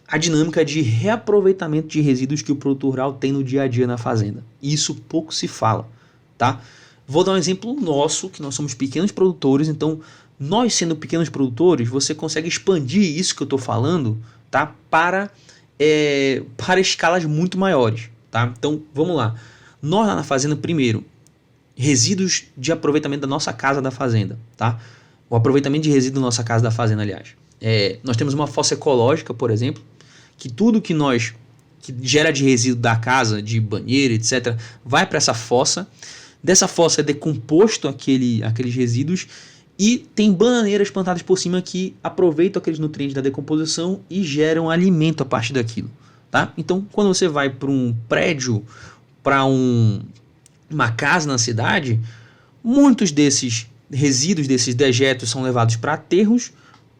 a dinâmica de reaproveitamento de resíduos que o produtor rural tem no dia a dia na fazenda. E isso pouco se fala, tá? Vou dar um exemplo nosso, que nós somos pequenos produtores, então nós sendo pequenos produtores, você consegue expandir isso que eu estou falando, tá? Para escalas muito maiores, tá? Então, vamos lá. Nós lá na fazenda, primeiro, resíduos de aproveitamento da nossa casa da fazenda, tá? O aproveitamento de resíduos da nossa casa da fazenda, aliás. Nós temos uma fossa ecológica, por exemplo, que tudo que gera de resíduo da casa, de banheiro, etc., vai para essa fossa. Dessa fossa é decomposto aqueles resíduos e tem bananeiras plantadas por cima que aproveitam aqueles nutrientes da decomposição e geram alimento a partir daquilo, tá? Então, quando você vai para um prédio, para uma casa na cidade, muitos desses resíduos, desses dejetos são levados para aterros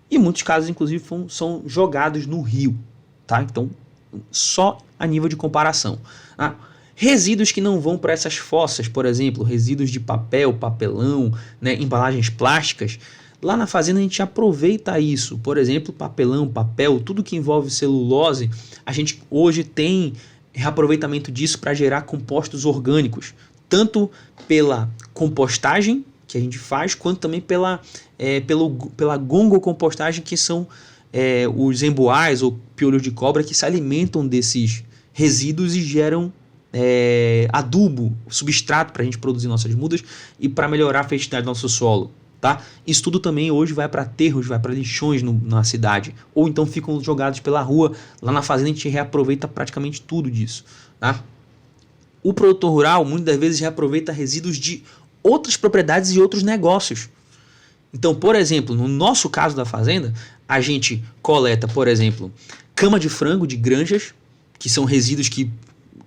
e em muitos casos, inclusive, são jogados no rio, tá? Então, só a nível de comparação, tá? Resíduos que não vão para essas fossas, por exemplo, resíduos de papel, papelão, né, embalagens plásticas. Lá na fazenda a gente aproveita isso. Por exemplo, papelão, papel, tudo que envolve celulose, a gente hoje tem reaproveitamento disso para gerar compostos orgânicos, tanto pela compostagem que a gente faz, quanto também pela gongocompostagem, que são os emboais ou piolhos de cobra que se alimentam desses resíduos e geram adubo, substrato para a gente produzir nossas mudas e para melhorar a fertilidade do nosso solo, tá? Isso tudo também hoje vai para aterros, vai para lixões na cidade, ou então ficam jogados pela rua. Lá na fazenda a gente reaproveita praticamente tudo disso, tá? O produtor rural muitas das vezes reaproveita resíduos de outras propriedades e outros negócios. Então, por exemplo, no nosso caso da fazenda, a gente coleta, por exemplo, cama de frango de granjas, que são resíduos que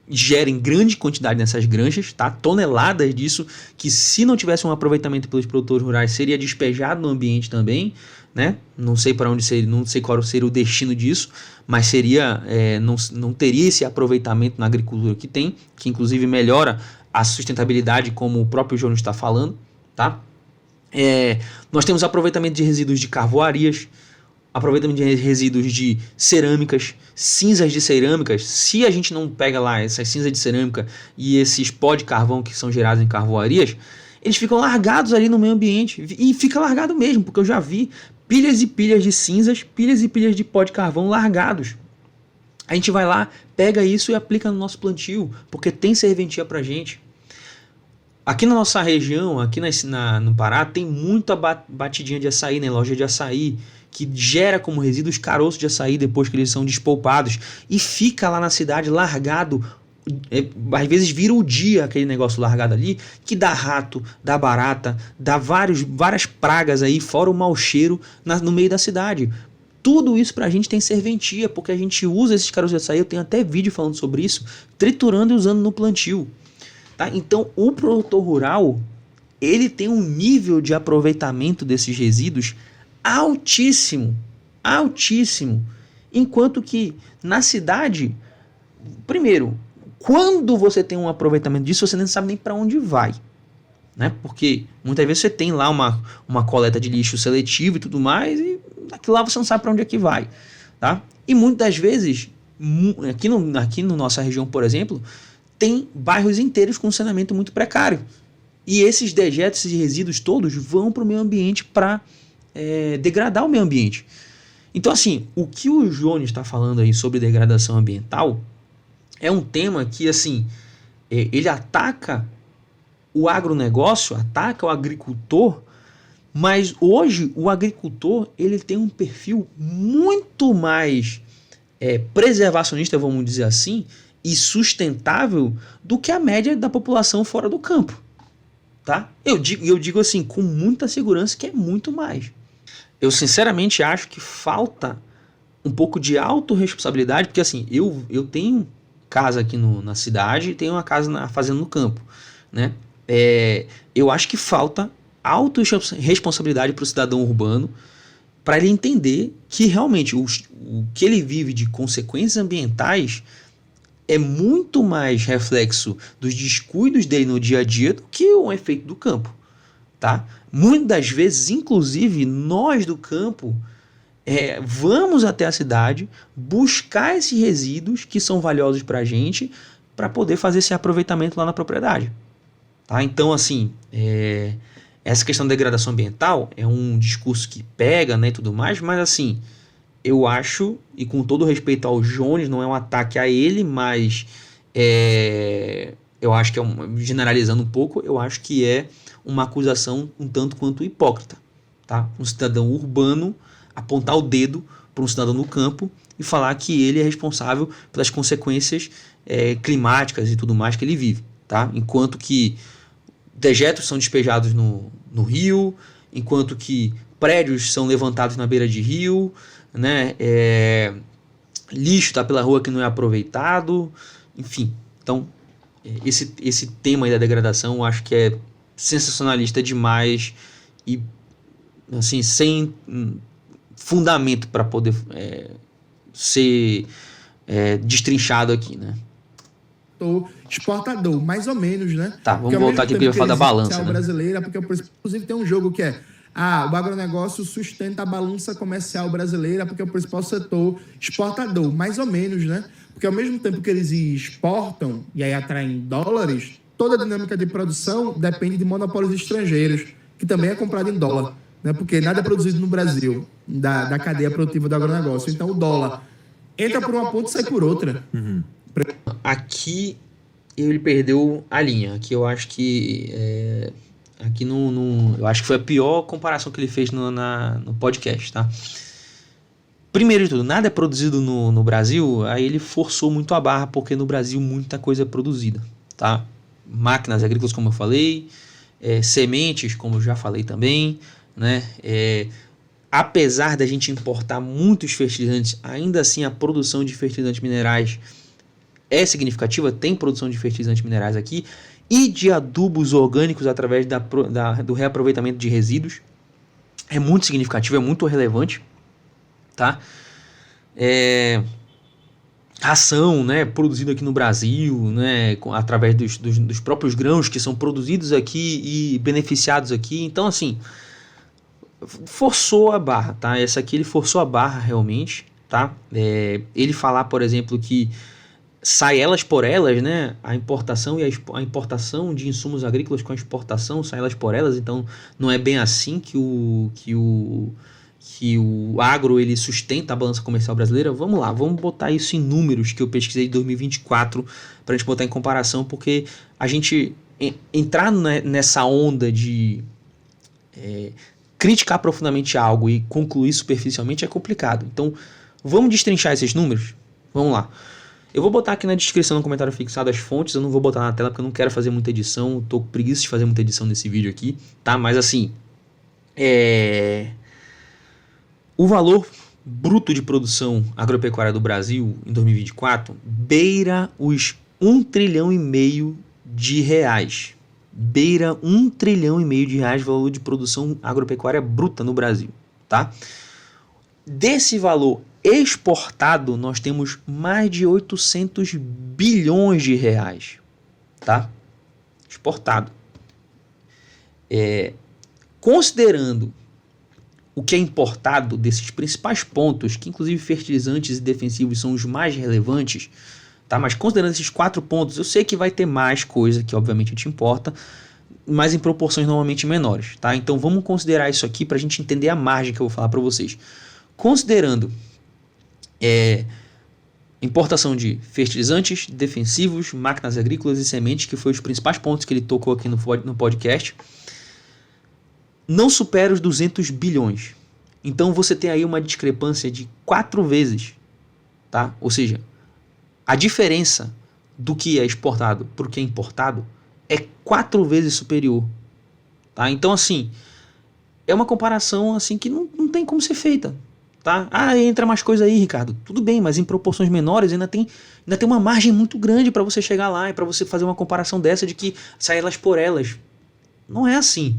gerem grande quantidade nessas granjas, tá? Toneladas disso, que se não tivesse um aproveitamento pelos produtores rurais, seria despejado no ambiente também, né? Não sei para onde seria, não sei qual seria o destino disso, mas seria, não teria esse aproveitamento na agricultura que tem, que inclusive melhora a sustentabilidade, como o próprio João está falando, tá? Nós temos aproveitamento de resíduos de carvoarias, aproveitamento de resíduos de cerâmicas, cinzas de cerâmicas. Se a gente não pega lá essas cinzas de cerâmica e esses pó de carvão que são gerados em carvoarias, eles ficam largados ali no meio ambiente. E fica largado mesmo, porque eu já vi pilhas e pilhas de cinzas, pilhas e pilhas de pó de carvão largados. A gente vai lá, pega isso e aplica no nosso plantio, porque tem serventia pra gente. Aqui na nossa região, aqui no Pará, tem muita batidinha de açaí, né? Loja de açaí, que gera como resíduo os caroços de açaí depois que eles são despolpados. E fica lá na cidade largado. Às vezes vira o dia aquele negócio largado ali, que dá rato, dá barata, dá várias pragas aí, fora o mau cheiro no meio da cidade. Tudo isso pra gente tem serventia, porque a gente usa esses caroços de açaí, eu tenho até vídeo falando sobre isso, triturando e usando no plantio. Tá? Então o produtor rural, ele tem um nível de aproveitamento desses resíduos altíssimo, altíssimo. Enquanto que na cidade, primeiro, quando você tem um aproveitamento disso, você nem sabe nem para onde vai, né? Porque muitas vezes você tem lá uma coleta de lixo seletivo e tudo mais, e aquilo lá você não sabe para onde é que vai, tá? E muitas vezes, aqui na nossa região, por exemplo, tem bairros inteiros com saneamento muito precário. E esses dejetos e resíduos todos vão para o meio ambiente para degradar o meio ambiente. Então, assim, o que o Jones está falando aí sobre degradação ambiental é um tema que, assim, ele ataca o agronegócio, ataca o agricultor, mas hoje o agricultor ele tem um perfil muito mais preservacionista, vamos dizer assim, e sustentável do que a média da população fora do campo. Tá? Eu digo assim, com muita segurança, que é muito mais. Eu sinceramente acho que falta um pouco de autorresponsabilidade, porque assim, eu tenho casa aqui na cidade e tenho uma casa fazenda no campo, né? Eu acho que falta autorresponsabilidade para o cidadão urbano, para ele entender que realmente o que ele vive de consequências ambientais é muito mais reflexo dos descuidos dele no dia a dia do que um efeito do campo, tá? Muitas das vezes, inclusive, nós do campo vamos até a cidade buscar esses resíduos que são valiosos para a gente para poder fazer esse aproveitamento lá na propriedade, tá? Então, assim, essa questão da degradação ambiental é um discurso que pega, né, e tudo mais, mas assim, eu acho, e com todo respeito ao Jones, não é um ataque a ele, mas eu acho que generalizando um pouco, eu acho que é uma acusação um tanto quanto hipócrita, tá? Um cidadão urbano apontar o dedo para um cidadão no campo e falar que ele é responsável pelas consequências climáticas e tudo mais que ele vive, tá? Enquanto que dejetos são despejados no rio, enquanto que prédios são levantados na beira de rio, né? Lixo está pela rua que não é aproveitado, enfim. Então, esse tema aí da degradação eu acho que é sensacionalista demais e assim, sem fundamento para poder ser destrinchado aqui, né? Exportador, mais ou menos, né? Tá, vamos voltar aqui para falar da balança, né? Brasileira, porque inclusive tem um jogo que o agronegócio sustenta a balança comercial brasileira porque é o principal setor exportador, mais ou menos, né? Porque ao mesmo tempo que eles exportam e aí atraem dólares, toda a dinâmica de produção depende de monopólios estrangeiros, que também é comprado em dólar, né? Porque nada é produzido no Brasil, da cadeia produtiva do agronegócio. Então o dólar entra por uma ponta e sai por outra. Uhum. Aqui ele perdeu a linha. Aqui eu acho que eu acho que foi a pior comparação que ele fez no podcast, tá? Primeiro de tudo, nada é produzido no Brasil, aí ele forçou muito a barra, porque no Brasil muita coisa é produzida, tá? Máquinas agrícolas, como eu falei, sementes, como eu já falei também, né? Apesar da gente importar muitos fertilizantes, ainda assim a produção de fertilizantes minerais é significativa, tem produção de fertilizantes minerais aqui e de adubos orgânicos através do reaproveitamento de resíduos. É muito significativo, é muito relevante, tá? Ração, né, produzida aqui no Brasil, né, através dos próprios grãos que são produzidos aqui e beneficiados aqui. Então, assim, forçou a barra, tá? Essa aqui ele forçou a barra realmente, tá? Ele falar, por exemplo, que sai elas por elas, né? A importação e a importação de insumos agrícolas com a exportação sai elas por elas, então não é bem assim que o agro ele sustenta a balança comercial brasileira. Vamos lá, vamos botar isso em números que eu pesquisei de 2024 para a gente botar em comparação, porque a gente entrar nessa onda de criticar profundamente algo e concluir superficialmente é complicado. Então, vamos destrinchar esses números? Vamos lá. Eu vou botar aqui na descrição, no comentário fixado, as fontes. Eu não vou botar na tela porque eu não quero fazer muita edição. Tô com preguiça de fazer muita edição nesse vídeo aqui, tá? Mas assim, o valor bruto de produção agropecuária do Brasil em 2024 beira os 1,5 trilhão de reais. Beira 1,5 trilhão de reais o valor de produção agropecuária bruta no Brasil, tá? Desse valor exportado, nós temos mais de 800 bilhões de reais, tá? Exportado. Considerando o que é importado desses principais pontos, que inclusive fertilizantes e defensivos são os mais relevantes, tá? Mas considerando esses 4 pontos, eu sei que vai ter mais coisa que obviamente te importa, mas em proporções normalmente menores, tá? Então vamos considerar isso aqui para a gente entender a margem que eu vou falar para vocês. Considerando importação de fertilizantes, defensivos, máquinas agrícolas e sementes, que foi os principais pontos que ele tocou aqui no podcast, não supera os 200 bilhões. Então você tem aí uma discrepância de 4 vezes, tá? Ou seja, a diferença do que é exportado para o que é importado é 4 vezes superior, tá? Então assim, é uma comparação assim que não tem como ser feita, tá? Entra mais coisa aí, Ricardo. Tudo bem, mas em proporções menores ainda tem uma margem muito grande para você chegar lá e para você fazer uma comparação dessa de que sai elas por elas. Não é assim,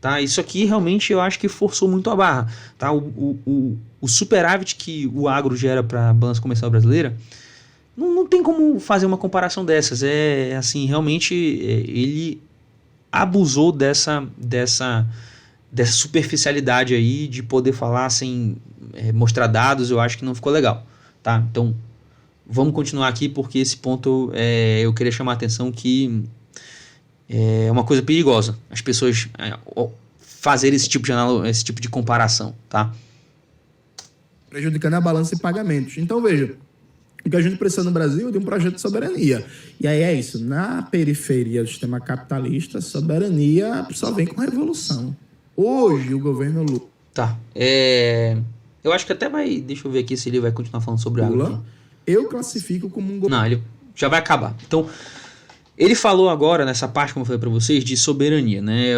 tá? Isso aqui realmente eu acho que forçou muito a barra, tá? O superávit que o agro gera para a balança comercial brasileira, não tem como fazer uma comparação dessas. Assim, realmente ele abusou dessa superficialidade aí de poder falar sem mostrar dados. Eu acho que não ficou legal, tá? Então vamos continuar aqui, porque esse ponto eu queria chamar a atenção que é uma coisa perigosa as pessoas fazerem esse tipo de comparação, tá? Prejudicando a balança e pagamentos. Então veja, o que a gente precisa no Brasil é de um projeto de soberania. E aí é isso, na periferia do sistema capitalista, soberania só vem com revolução. Hoje o governo Lula... Tá, eu acho que até vai... Deixa eu ver aqui se ele vai continuar falando sobre o agro. Eu classifico como um governo... Não, ele já vai acabar. Então, ele falou agora, nessa parte, como eu falei para vocês, de soberania, né?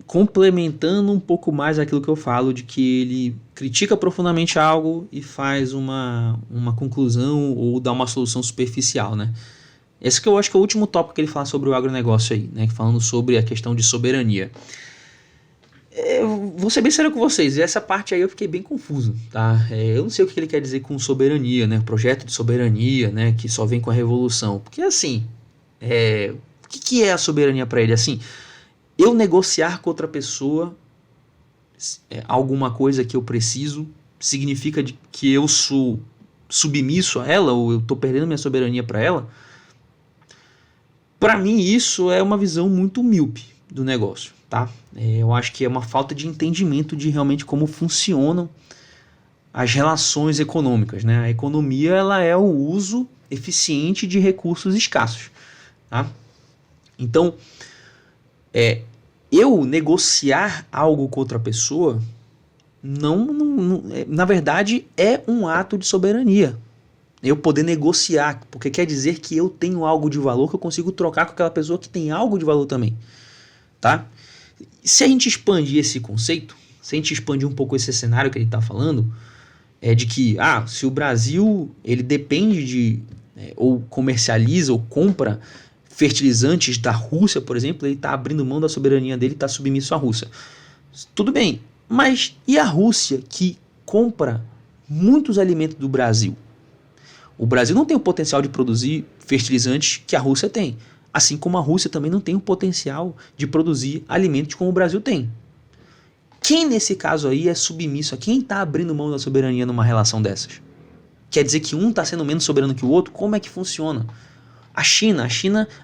Complementando um pouco mais aquilo que eu falo, de que ele critica profundamente algo e faz uma conclusão ou dá uma solução superficial, né? Esse que eu acho que é o último tópico que ele fala sobre o agronegócio aí, né? Falando sobre a questão de soberania. Vou ser bem sério com vocês, essa parte aí eu fiquei bem confuso, tá? Eu não sei o que ele quer dizer com soberania, né? Projeto de soberania, né? Que só vem com a revolução. Porque assim, o que é a soberania para ele? Assim, eu negociar com outra pessoa alguma coisa que eu preciso, significa que eu sou submisso a ela, ou eu estou perdendo minha soberania para ela? Para mim isso é uma visão muito míope do negócio, tá? Eu acho que é uma falta de entendimento de realmente como funcionam as relações econômicas, né? A economia, ela é o uso eficiente de recursos escassos, tá? Então, eu negociar algo com outra pessoa, na verdade, é um ato de soberania. Eu poder negociar, porque quer dizer que eu tenho algo de valor que eu consigo trocar com aquela pessoa que tem algo de valor também, tá? Se a gente expandir esse conceito, se a gente expandir um pouco esse cenário que ele está falando, de que se o Brasil ele depende ou comercializa ou compra fertilizantes da Rússia, por exemplo, ele está abrindo mão da soberania dele e está submisso à Rússia. Tudo bem, mas e a Rússia que compra muitos alimentos do Brasil? O Brasil não tem o potencial de produzir fertilizantes que a Rússia tem. Assim como a Rússia também não tem o potencial de produzir alimentos como o Brasil tem. Quem nesse caso aí é submisso? Quem está abrindo mão da soberania numa relação dessas? Quer dizer que um está sendo menos soberano que o outro? Como é que funciona? A China,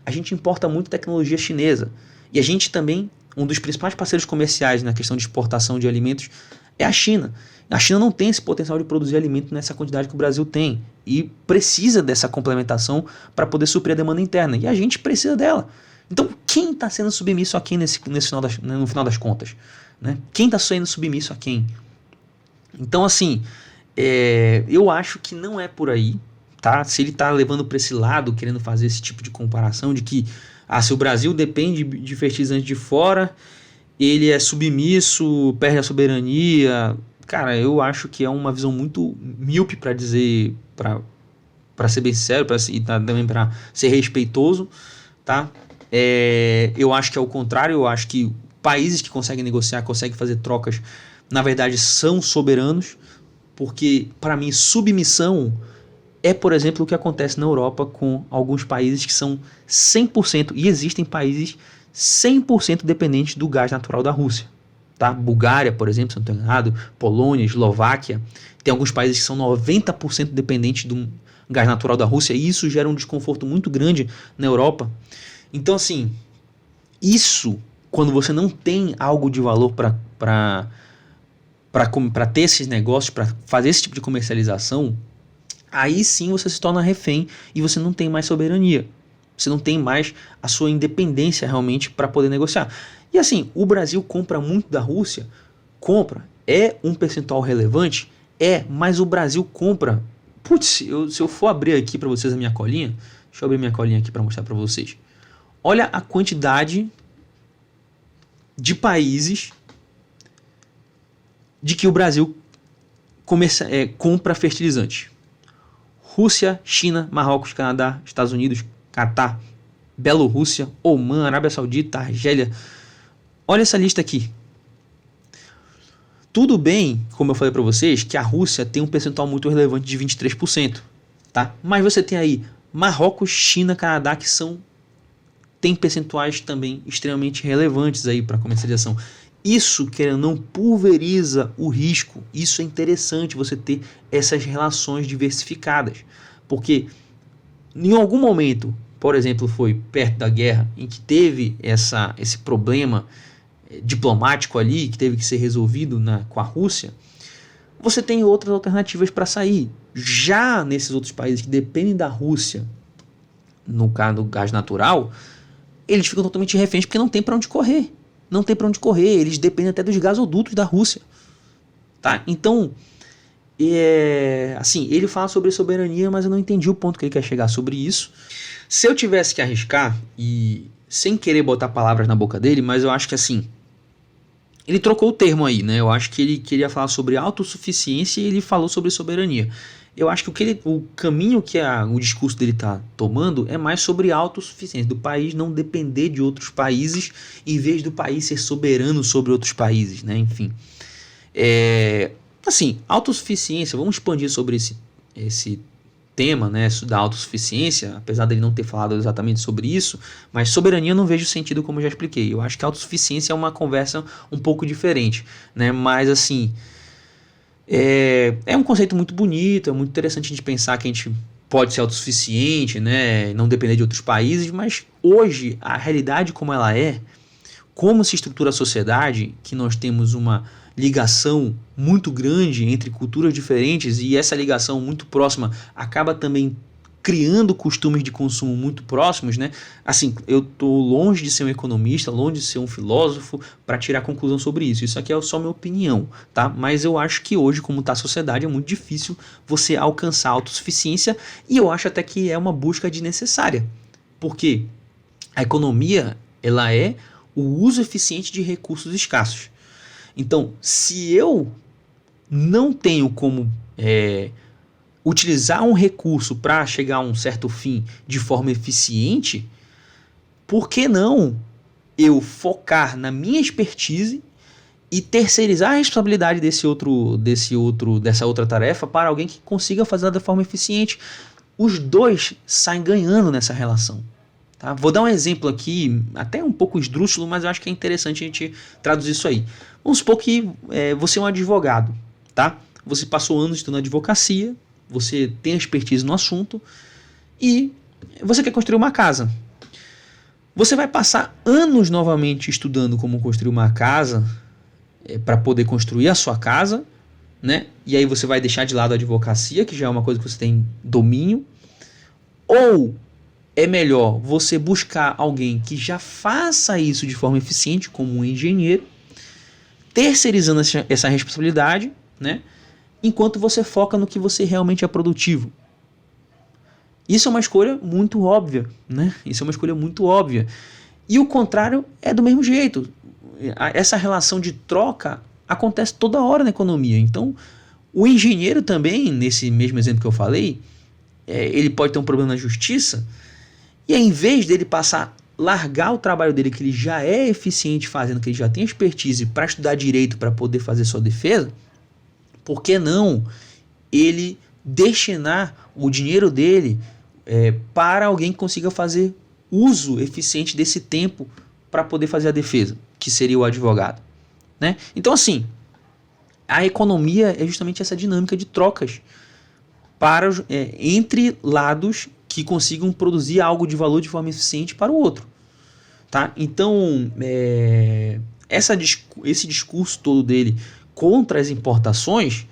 a gente importa muito tecnologia chinesa. E a gente também, um dos principais parceiros comerciais na questão de exportação de alimentos é a China. A China não tem esse potencial de produzir alimento nessa quantidade que o Brasil tem e precisa dessa complementação para poder suprir a demanda interna. E a gente precisa dela. Então, quem está sendo submisso a quem no final das contas? Né? Quem está sendo submisso a quem? Então, assim, eu acho que não é por aí. Tá? Se ele está levando para esse lado, querendo fazer esse tipo de comparação de que se o Brasil depende de fertilizantes de fora, ele é submisso, perde a soberania. Cara, eu acho que é uma visão muito míope para dizer, para ser bem sincero, e também para ser respeitoso, tá? Eu acho que é o contrário. Eu acho que países que conseguem negociar, conseguem fazer trocas, na verdade são soberanos, porque para mim submissão é, por exemplo, o que acontece na Europa com alguns países que são 100%, e existem países 100% dependentes do gás natural da Rússia. Tá? Bulgária, por exemplo, se não estou enganado, Polônia, Eslováquia, tem alguns países que são 90% dependentes do gás natural da Rússia, e isso gera um desconforto muito grande na Europa. Então, assim, isso, quando você não tem algo de valor para ter esses negócios, para fazer esse tipo de comercialização, aí sim você se torna refém e você não tem mais soberania. Você não tem mais a sua independência realmente para poder negociar. E assim, o Brasil compra muito da Rússia? Compra. É um percentual relevante? Mas o Brasil compra... Putz, se eu for abrir aqui para vocês a minha colinha, deixa eu abrir minha colinha aqui para mostrar para vocês. Olha a quantidade de países de que o Brasil compra fertilizante. Rússia, China, Marrocos, Canadá, Estados Unidos, Catar, Bielorrússia, Omã, Arábia Saudita, Argélia. Olha essa lista aqui. Tudo bem, como eu falei para vocês, que a Rússia tem um percentual muito relevante de 23%, tá? Mas você tem aí Marrocos, China, Canadá, que tem percentuais também extremamente relevantes aí para comercialização. Isso, querendo ou não, pulveriza o risco. Isso é interessante, você ter essas relações diversificadas. Porque em algum momento, por exemplo, foi perto da guerra, em que teve esse problema diplomático ali, que teve que ser resolvido com a Rússia, você tem outras alternativas para sair. Já nesses outros países que dependem da Rússia, no caso do gás natural, eles ficam totalmente reféns porque não tem para onde correr. Não tem para onde correr, eles dependem até dos gasodutos da Rússia. Tá? Então, assim, ele fala sobre soberania, mas eu não entendi o ponto que ele quer chegar sobre isso. Se eu tivesse que arriscar, e sem querer botar palavras na boca dele, mas eu acho que assim, ele trocou o termo aí, né? Eu acho que ele queria falar sobre autossuficiência e ele falou sobre soberania. Eu acho que o caminho que o discurso dele está tomando é mais sobre autossuficiência, do país não depender de outros países, em vez do país ser soberano sobre outros países, né? Enfim. Assim, autossuficiência, vamos expandir sobre esse tema, né, da autossuficiência, apesar dele não ter falado exatamente sobre isso, mas soberania eu não vejo sentido, como eu já expliquei. Eu acho que a autossuficiência é uma conversa um pouco diferente, né? Mas assim, é um conceito muito bonito, é muito interessante de pensar que a gente pode ser autossuficiente, né, não depender de outros países, mas hoje a realidade como ela como se estrutura a sociedade, que nós temos uma ligação muito grande entre culturas diferentes e essa ligação muito próxima acaba também criando costumes de consumo muito próximos, né? Assim, eu estou longe de ser um economista, longe de ser um filósofo para tirar conclusão sobre isso. Isso aqui é só minha opinião, tá? Mas eu acho que hoje, como está a sociedade, é muito difícil você alcançar a autossuficiência e eu acho até que é uma busca desnecessária. Porque a economia, ela é o uso eficiente de recursos escassos. Então, se eu não tenho como utilizar um recurso para chegar a um certo fim de forma eficiente, por que não eu focar na minha expertise e terceirizar a responsabilidade dessa outra tarefa para alguém que consiga fazer da forma eficiente? Os dois saem ganhando nessa relação. Tá? Vou dar um exemplo aqui, até um pouco esdrúxulo, mas eu acho que é interessante a gente traduzir isso aí. Vamos supor que você é um advogado, tá? Você passou anos estudando advocacia, você tem expertise no assunto e você quer construir uma casa. Você vai passar anos novamente estudando como construir uma casa para poder construir a sua casa, né? E aí você vai deixar de lado a advocacia, que já é uma coisa que você tem domínio. Ou é melhor você buscar alguém que já faça isso de forma eficiente, como um engenheiro, terceirizando essa responsabilidade, né? Enquanto você foca no que você realmente é produtivo. Isso é uma escolha muito óbvia, né? Isso é uma escolha muito óbvia. E o contrário é do mesmo jeito. Essa relação de troca acontece toda hora na economia. Então, o engenheiro também, nesse mesmo exemplo que eu falei, ele pode ter um problema na justiça, e ao invés dele largar o trabalho dele, que ele já é eficiente fazendo, que ele já tem expertise para estudar direito, para poder fazer sua defesa, por que não ele destinar o dinheiro dele para alguém que consiga fazer uso eficiente desse tempo para poder fazer a defesa, que seria o advogado, né? Então, assim, a economia é justamente essa dinâmica de trocas entre lados que consigam produzir algo de valor de forma eficiente para o outro, tá? Então, esse discurso todo dele contra as importações,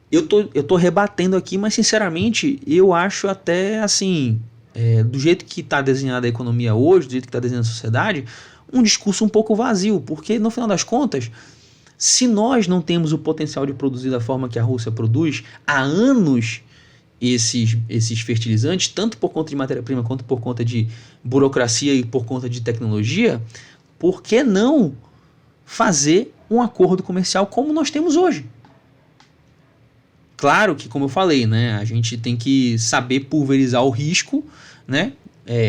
eu tô rebatendo aqui, mas sinceramente eu acho até assim, do jeito que está desenhada a economia hoje, do jeito que está desenhada a sociedade, um discurso um pouco vazio, porque no final das contas, se nós não temos o potencial de produzir da forma que a Rússia produz há anos esses fertilizantes, tanto por conta de matéria-prima quanto por conta de burocracia e por conta de tecnologia, por que não fazer um acordo comercial como nós temos hoje? Claro que, como eu falei, né, a gente tem que saber pulverizar o risco, né,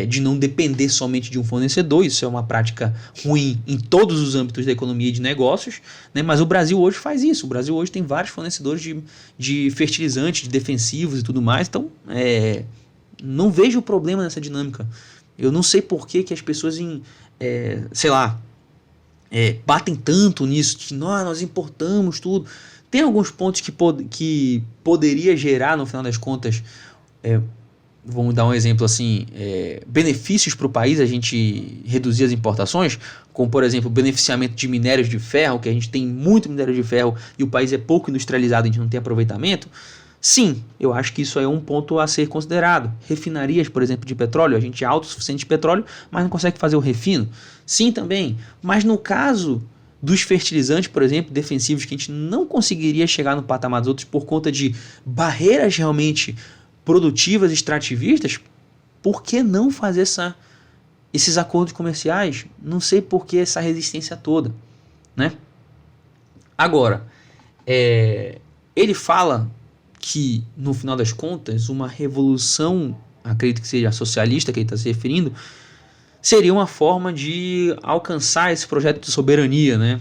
de não depender somente de um fornecedor. Isso é uma prática ruim em todos os âmbitos da economia e de negócios, né, mas o Brasil hoje faz isso. O Brasil hoje tem vários fornecedores de fertilizantes, de defensivos e tudo mais. Então, não vejo problema nessa dinâmica. Eu não sei por que as pessoas, batem tanto nisso, que nós importamos tudo. Tem alguns pontos que poderia gerar, no final das contas, vamos dar um exemplo assim, benefícios para o país, a gente reduzir as importações, como por exemplo, beneficiamento de minérios de ferro, que a gente tem muito minério de ferro e o país é pouco industrializado, a gente não tem aproveitamento. Sim, eu acho que isso é um ponto a ser considerado. Refinarias, por exemplo, de petróleo, a gente é autossuficiente de petróleo, mas não consegue fazer o refino. Sim, também, mas no caso dos fertilizantes, por exemplo, defensivos, que a gente não conseguiria chegar no patamar dos outros por conta de barreiras realmente produtivas, extrativistas, por que não fazer esses acordos comerciais? Não sei por que essa resistência toda, né? Agora, ele fala que, no final das contas, uma revolução, acredito que seja socialista que ele está se referindo, seria uma forma de alcançar esse projeto de soberania, né?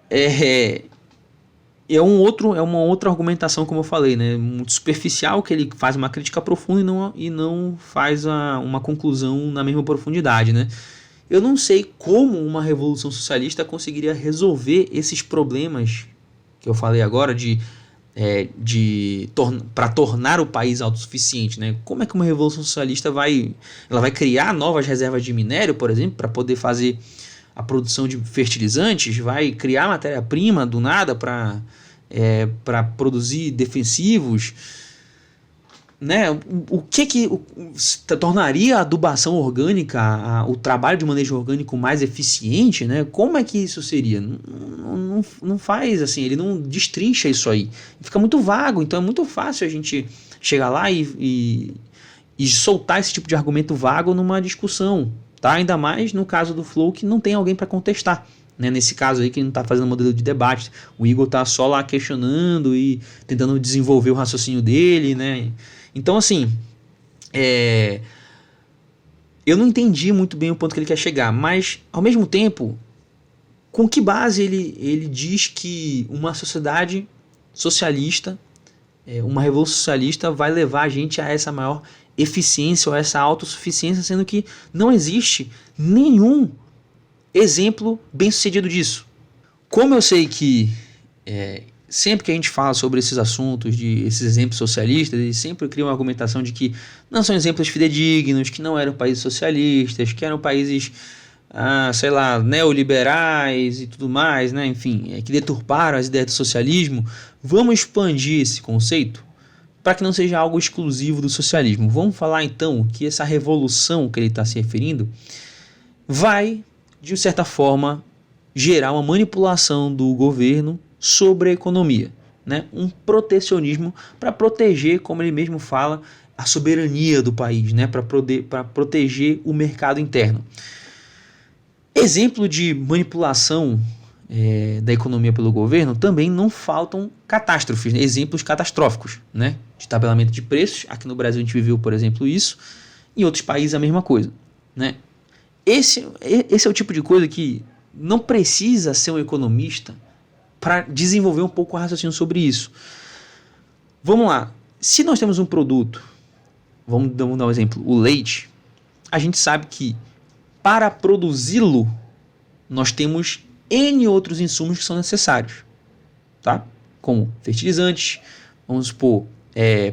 É uma outra argumentação, como eu falei, né? Muito superficial, que ele faz uma crítica profunda e não faz uma conclusão na mesma profundidade, né? Eu não sei como uma revolução socialista conseguiria resolver esses problemas que eu falei agora para tornar o país autossuficiente, né? Como é que uma revolução socialista vai criar novas reservas de minério, por exemplo, para poder fazer a produção de fertilizantes, vai criar matéria-prima do nada para produzir defensivos, né? O que tornaria a adubação orgânica, o trabalho de manejo orgânico mais eficiente, né? Como é que isso seria? Não faz assim, ele não destrincha isso aí. Fica muito vago, então é muito fácil a gente chegar lá e soltar esse tipo de argumento vago numa discussão, tá? Ainda mais no caso do Flow, que não tem alguém para contestar, né? Nesse caso aí, que não está fazendo modelo de debate, o Igor está só lá questionando e tentando desenvolver o raciocínio dele, né? Então, assim, eu não entendi muito bem o ponto que ele quer chegar, mas, ao mesmo tempo, com que base ele diz que uma sociedade socialista, uma revolução socialista vai levar a gente a essa maior eficiência ou essa autossuficiência, sendo que não existe nenhum exemplo bem sucedido disso. Como eu sei que sempre que a gente fala sobre esses assuntos, esses exemplos socialistas, eles sempre criam uma argumentação de que não são exemplos fidedignos, que não eram países socialistas, que eram países, neoliberais e tudo mais, né? Enfim, que deturparam as ideias do socialismo. Vamos expandir esse conceito para que não seja algo exclusivo do socialismo. Vamos falar então que essa revolução que ele está se referindo vai, de certa forma, gerar uma manipulação do governo sobre a economia, né? Um protecionismo para proteger, como ele mesmo fala, a soberania do país, né? Para proteger o mercado interno. Exemplo de manipulação da economia pelo governo, também não faltam catástrofes, né? Exemplos catastróficos, né? De tabelamento de preços. Aqui no Brasil a gente viveu, por exemplo, isso. Em outros países a mesma coisa, né? Esse é o tipo de coisa que não precisa ser um economista para desenvolver um pouco o raciocínio sobre isso. Vamos lá. Se nós temos um produto, vamos dar um exemplo, o leite, a gente sabe que para produzi-lo nós temos N outros insumos que são necessários, tá? Como fertilizantes, vamos supor,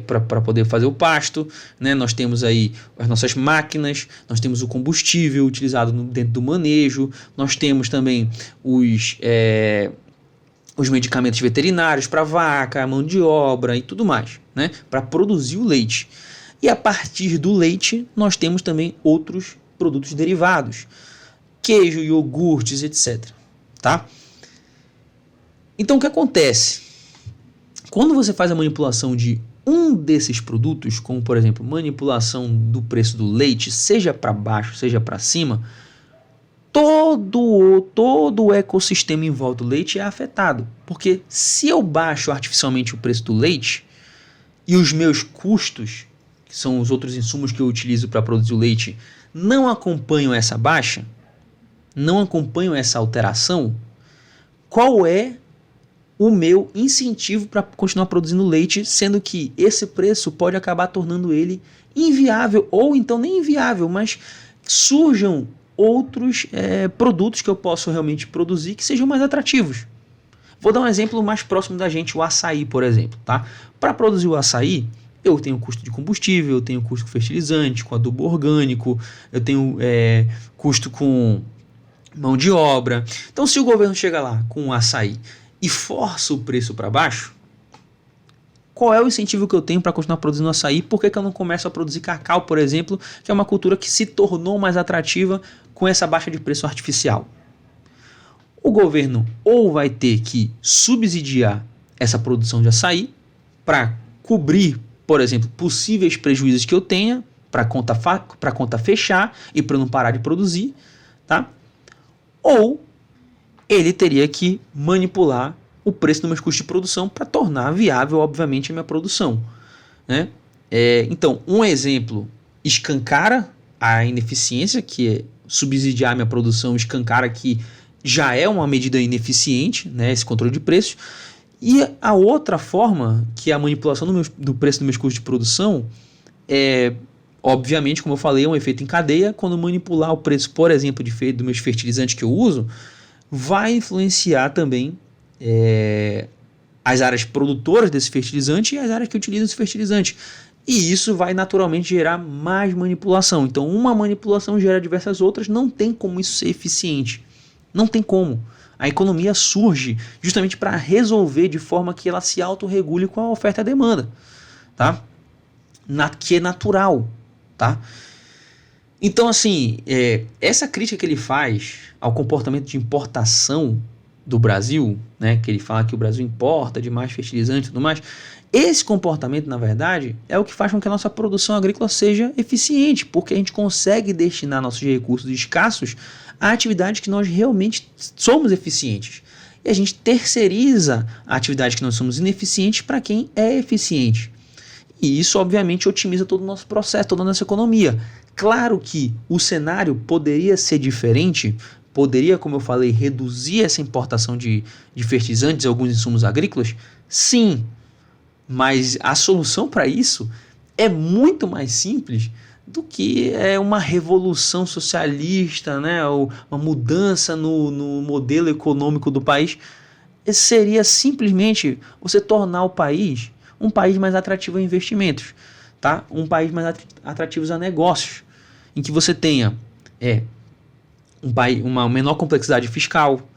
para poder fazer o pasto, né? Nós temos aí as nossas máquinas, nós temos o combustível utilizado dentro do manejo, nós temos também os medicamentos veterinários para vaca, a mão de obra e tudo mais, né? Para produzir o leite. E a partir do leite nós temos também outros produtos derivados, queijo, iogurtes, etc. Tá? Então o que acontece? Quando você faz a manipulação de um desses produtos, como por exemplo manipulação do preço do leite, seja para baixo, seja para cima, todo o ecossistema em volta do leite é afetado. Porque se eu baixo artificialmente o preço do leite e os meus custos, que são os outros insumos que eu utilizo para produzir o leite, não acompanham essa baixa, não acompanham essa alteração, qual é o meu incentivo para continuar produzindo leite, sendo que esse preço pode acabar tornando ele inviável, ou então nem inviável, mas surjam outros produtos que eu posso realmente produzir que sejam mais atrativos. Vou dar um exemplo mais próximo da gente, o açaí, por exemplo. Tá? Para produzir o açaí, eu tenho custo de combustível, eu tenho custo com fertilizante, com adubo orgânico, eu tenho custo com mão de obra. Então, se o governo chega lá com o açaí e força o preço para baixo, qual é o incentivo que eu tenho para continuar produzindo açaí? Por que eu não começo a produzir cacau, por exemplo, que é uma cultura que se tornou mais atrativa com essa baixa de preço artificial? O governo ou vai ter que subsidiar essa produção de açaí para cobrir, por exemplo, possíveis prejuízos que eu tenha para a conta fechar e para não parar de produzir, tá? Ou ele teria que manipular o preço dos meus custos de produção para tornar viável, obviamente, a minha produção, né? Então, um exemplo escancara a ineficiência, que é subsidiar a minha produção, escancara que já é uma medida ineficiente, né, esse controle de preços. E a outra forma, que é a manipulação do preço dos meus custos de produção, obviamente, como eu falei, é um efeito em cadeia. Quando manipular o preço, por exemplo, dos meus fertilizantes que eu uso, vai influenciar também as áreas produtoras desse fertilizante e as áreas que utilizam esse fertilizante. E isso vai naturalmente gerar mais manipulação. Então, uma manipulação gera diversas outras, não tem como isso ser eficiente. Não tem como. A economia surge justamente para resolver de forma que ela se autorregule com a oferta e a demanda, tá? Que é natural, tá? Então, assim, essa crítica que ele faz ao comportamento de importação do Brasil, né, que ele fala que o Brasil importa demais fertilizante e tudo mais, esse comportamento, na verdade, é o que faz com que a nossa produção agrícola seja eficiente, porque a gente consegue destinar nossos recursos escassos a atividades que nós realmente somos eficientes. E a gente terceiriza a atividade que nós somos ineficientes para quem é eficiente. E isso, obviamente, otimiza todo o nosso processo, toda a nossa economia. Claro que o cenário poderia ser diferente, poderia, como eu falei, reduzir essa importação de fertilizantes e alguns insumos agrícolas? Sim, mas a solução para isso é muito mais simples do que uma revolução socialista, né? Ou uma mudança no modelo econômico do país. Seria simplesmente você tornar o país um país mais atrativo a investimentos, tá? Um país mais atrativo a negócios, em que você tenha uma menor complexidade fiscal,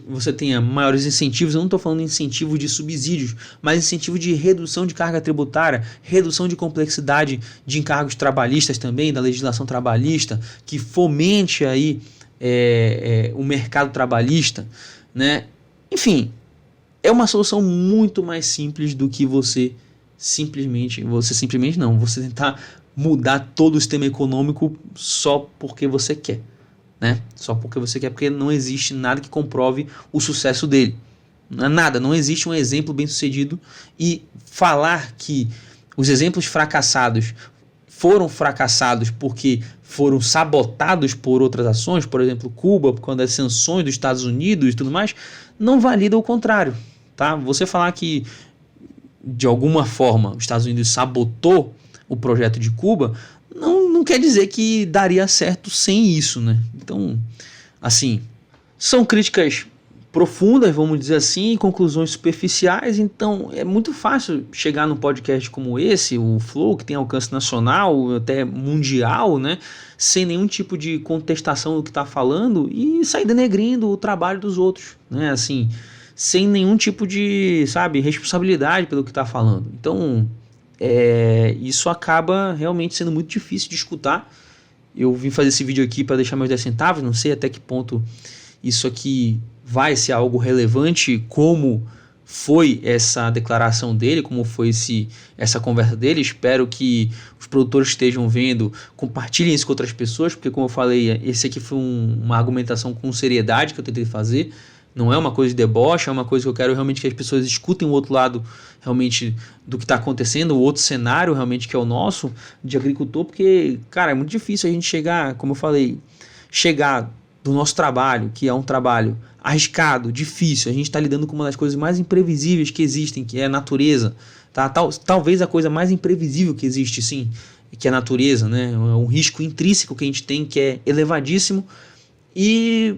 você tenha maiores incentivos. Eu não estou falando de incentivo de subsídios, mas incentivo de redução de carga tributária, redução de complexidade de encargos trabalhistas também, da legislação trabalhista, que fomente aí o mercado trabalhista, né? Enfim, é uma solução muito mais simples do que você tentar mudar todo o sistema econômico só porque você quer. Né? Só porque você quer, porque não existe nada que comprove o sucesso dele. Não existe um exemplo bem sucedido, e falar que os exemplos fracassados foram fracassados porque foram sabotados por outras ações, por exemplo, Cuba, por conta das sanções dos Estados Unidos e tudo mais, não valida o contrário. Tá? Você falar que de alguma forma os Estados Unidos sabotou o projeto de Cuba não quer dizer que daria certo sem isso, né? Então, assim, são críticas profundas, vamos dizer assim, conclusões superficiais. Então é muito fácil chegar num podcast como esse, o Flow, que tem alcance nacional, até mundial, né? Sem nenhum tipo de contestação do que está falando, e sair denegrindo o trabalho dos outros, né? Assim, sem nenhum tipo de, responsabilidade pelo que está falando. Então, isso acaba realmente sendo muito difícil de escutar. Eu vim fazer esse vídeo aqui para deixar meus 10 centavos, não sei até que ponto isso aqui vai ser algo relevante, como foi essa declaração dele, como foi essa conversa dele. Espero que os produtores que estejam vendo compartilhem isso com outras pessoas, porque, como eu falei, esse aqui foi uma argumentação com seriedade que eu tentei fazer. Não é uma coisa de deboche, é uma coisa que eu quero realmente que as pessoas escutem o outro lado realmente do que está acontecendo, o outro cenário realmente que é o nosso de agricultor, porque, cara, é muito difícil a gente chegar, como eu falei, do nosso trabalho, que é um trabalho arriscado, difícil. A gente está lidando com uma das coisas mais imprevisíveis que existem, que é a natureza. Tá? Talvez a coisa mais imprevisível que existe, sim, que é a natureza, né? É um risco intrínseco que a gente tem, que é elevadíssimo. E,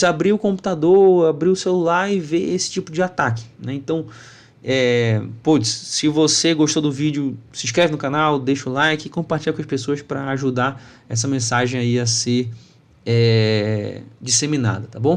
abrir o computador, abrir o celular e ver esse tipo de ataque, né? Então, se você gostou do vídeo, se inscreve no canal, deixa o like e compartilha com as pessoas para ajudar essa mensagem aí a ser disseminada, tá bom?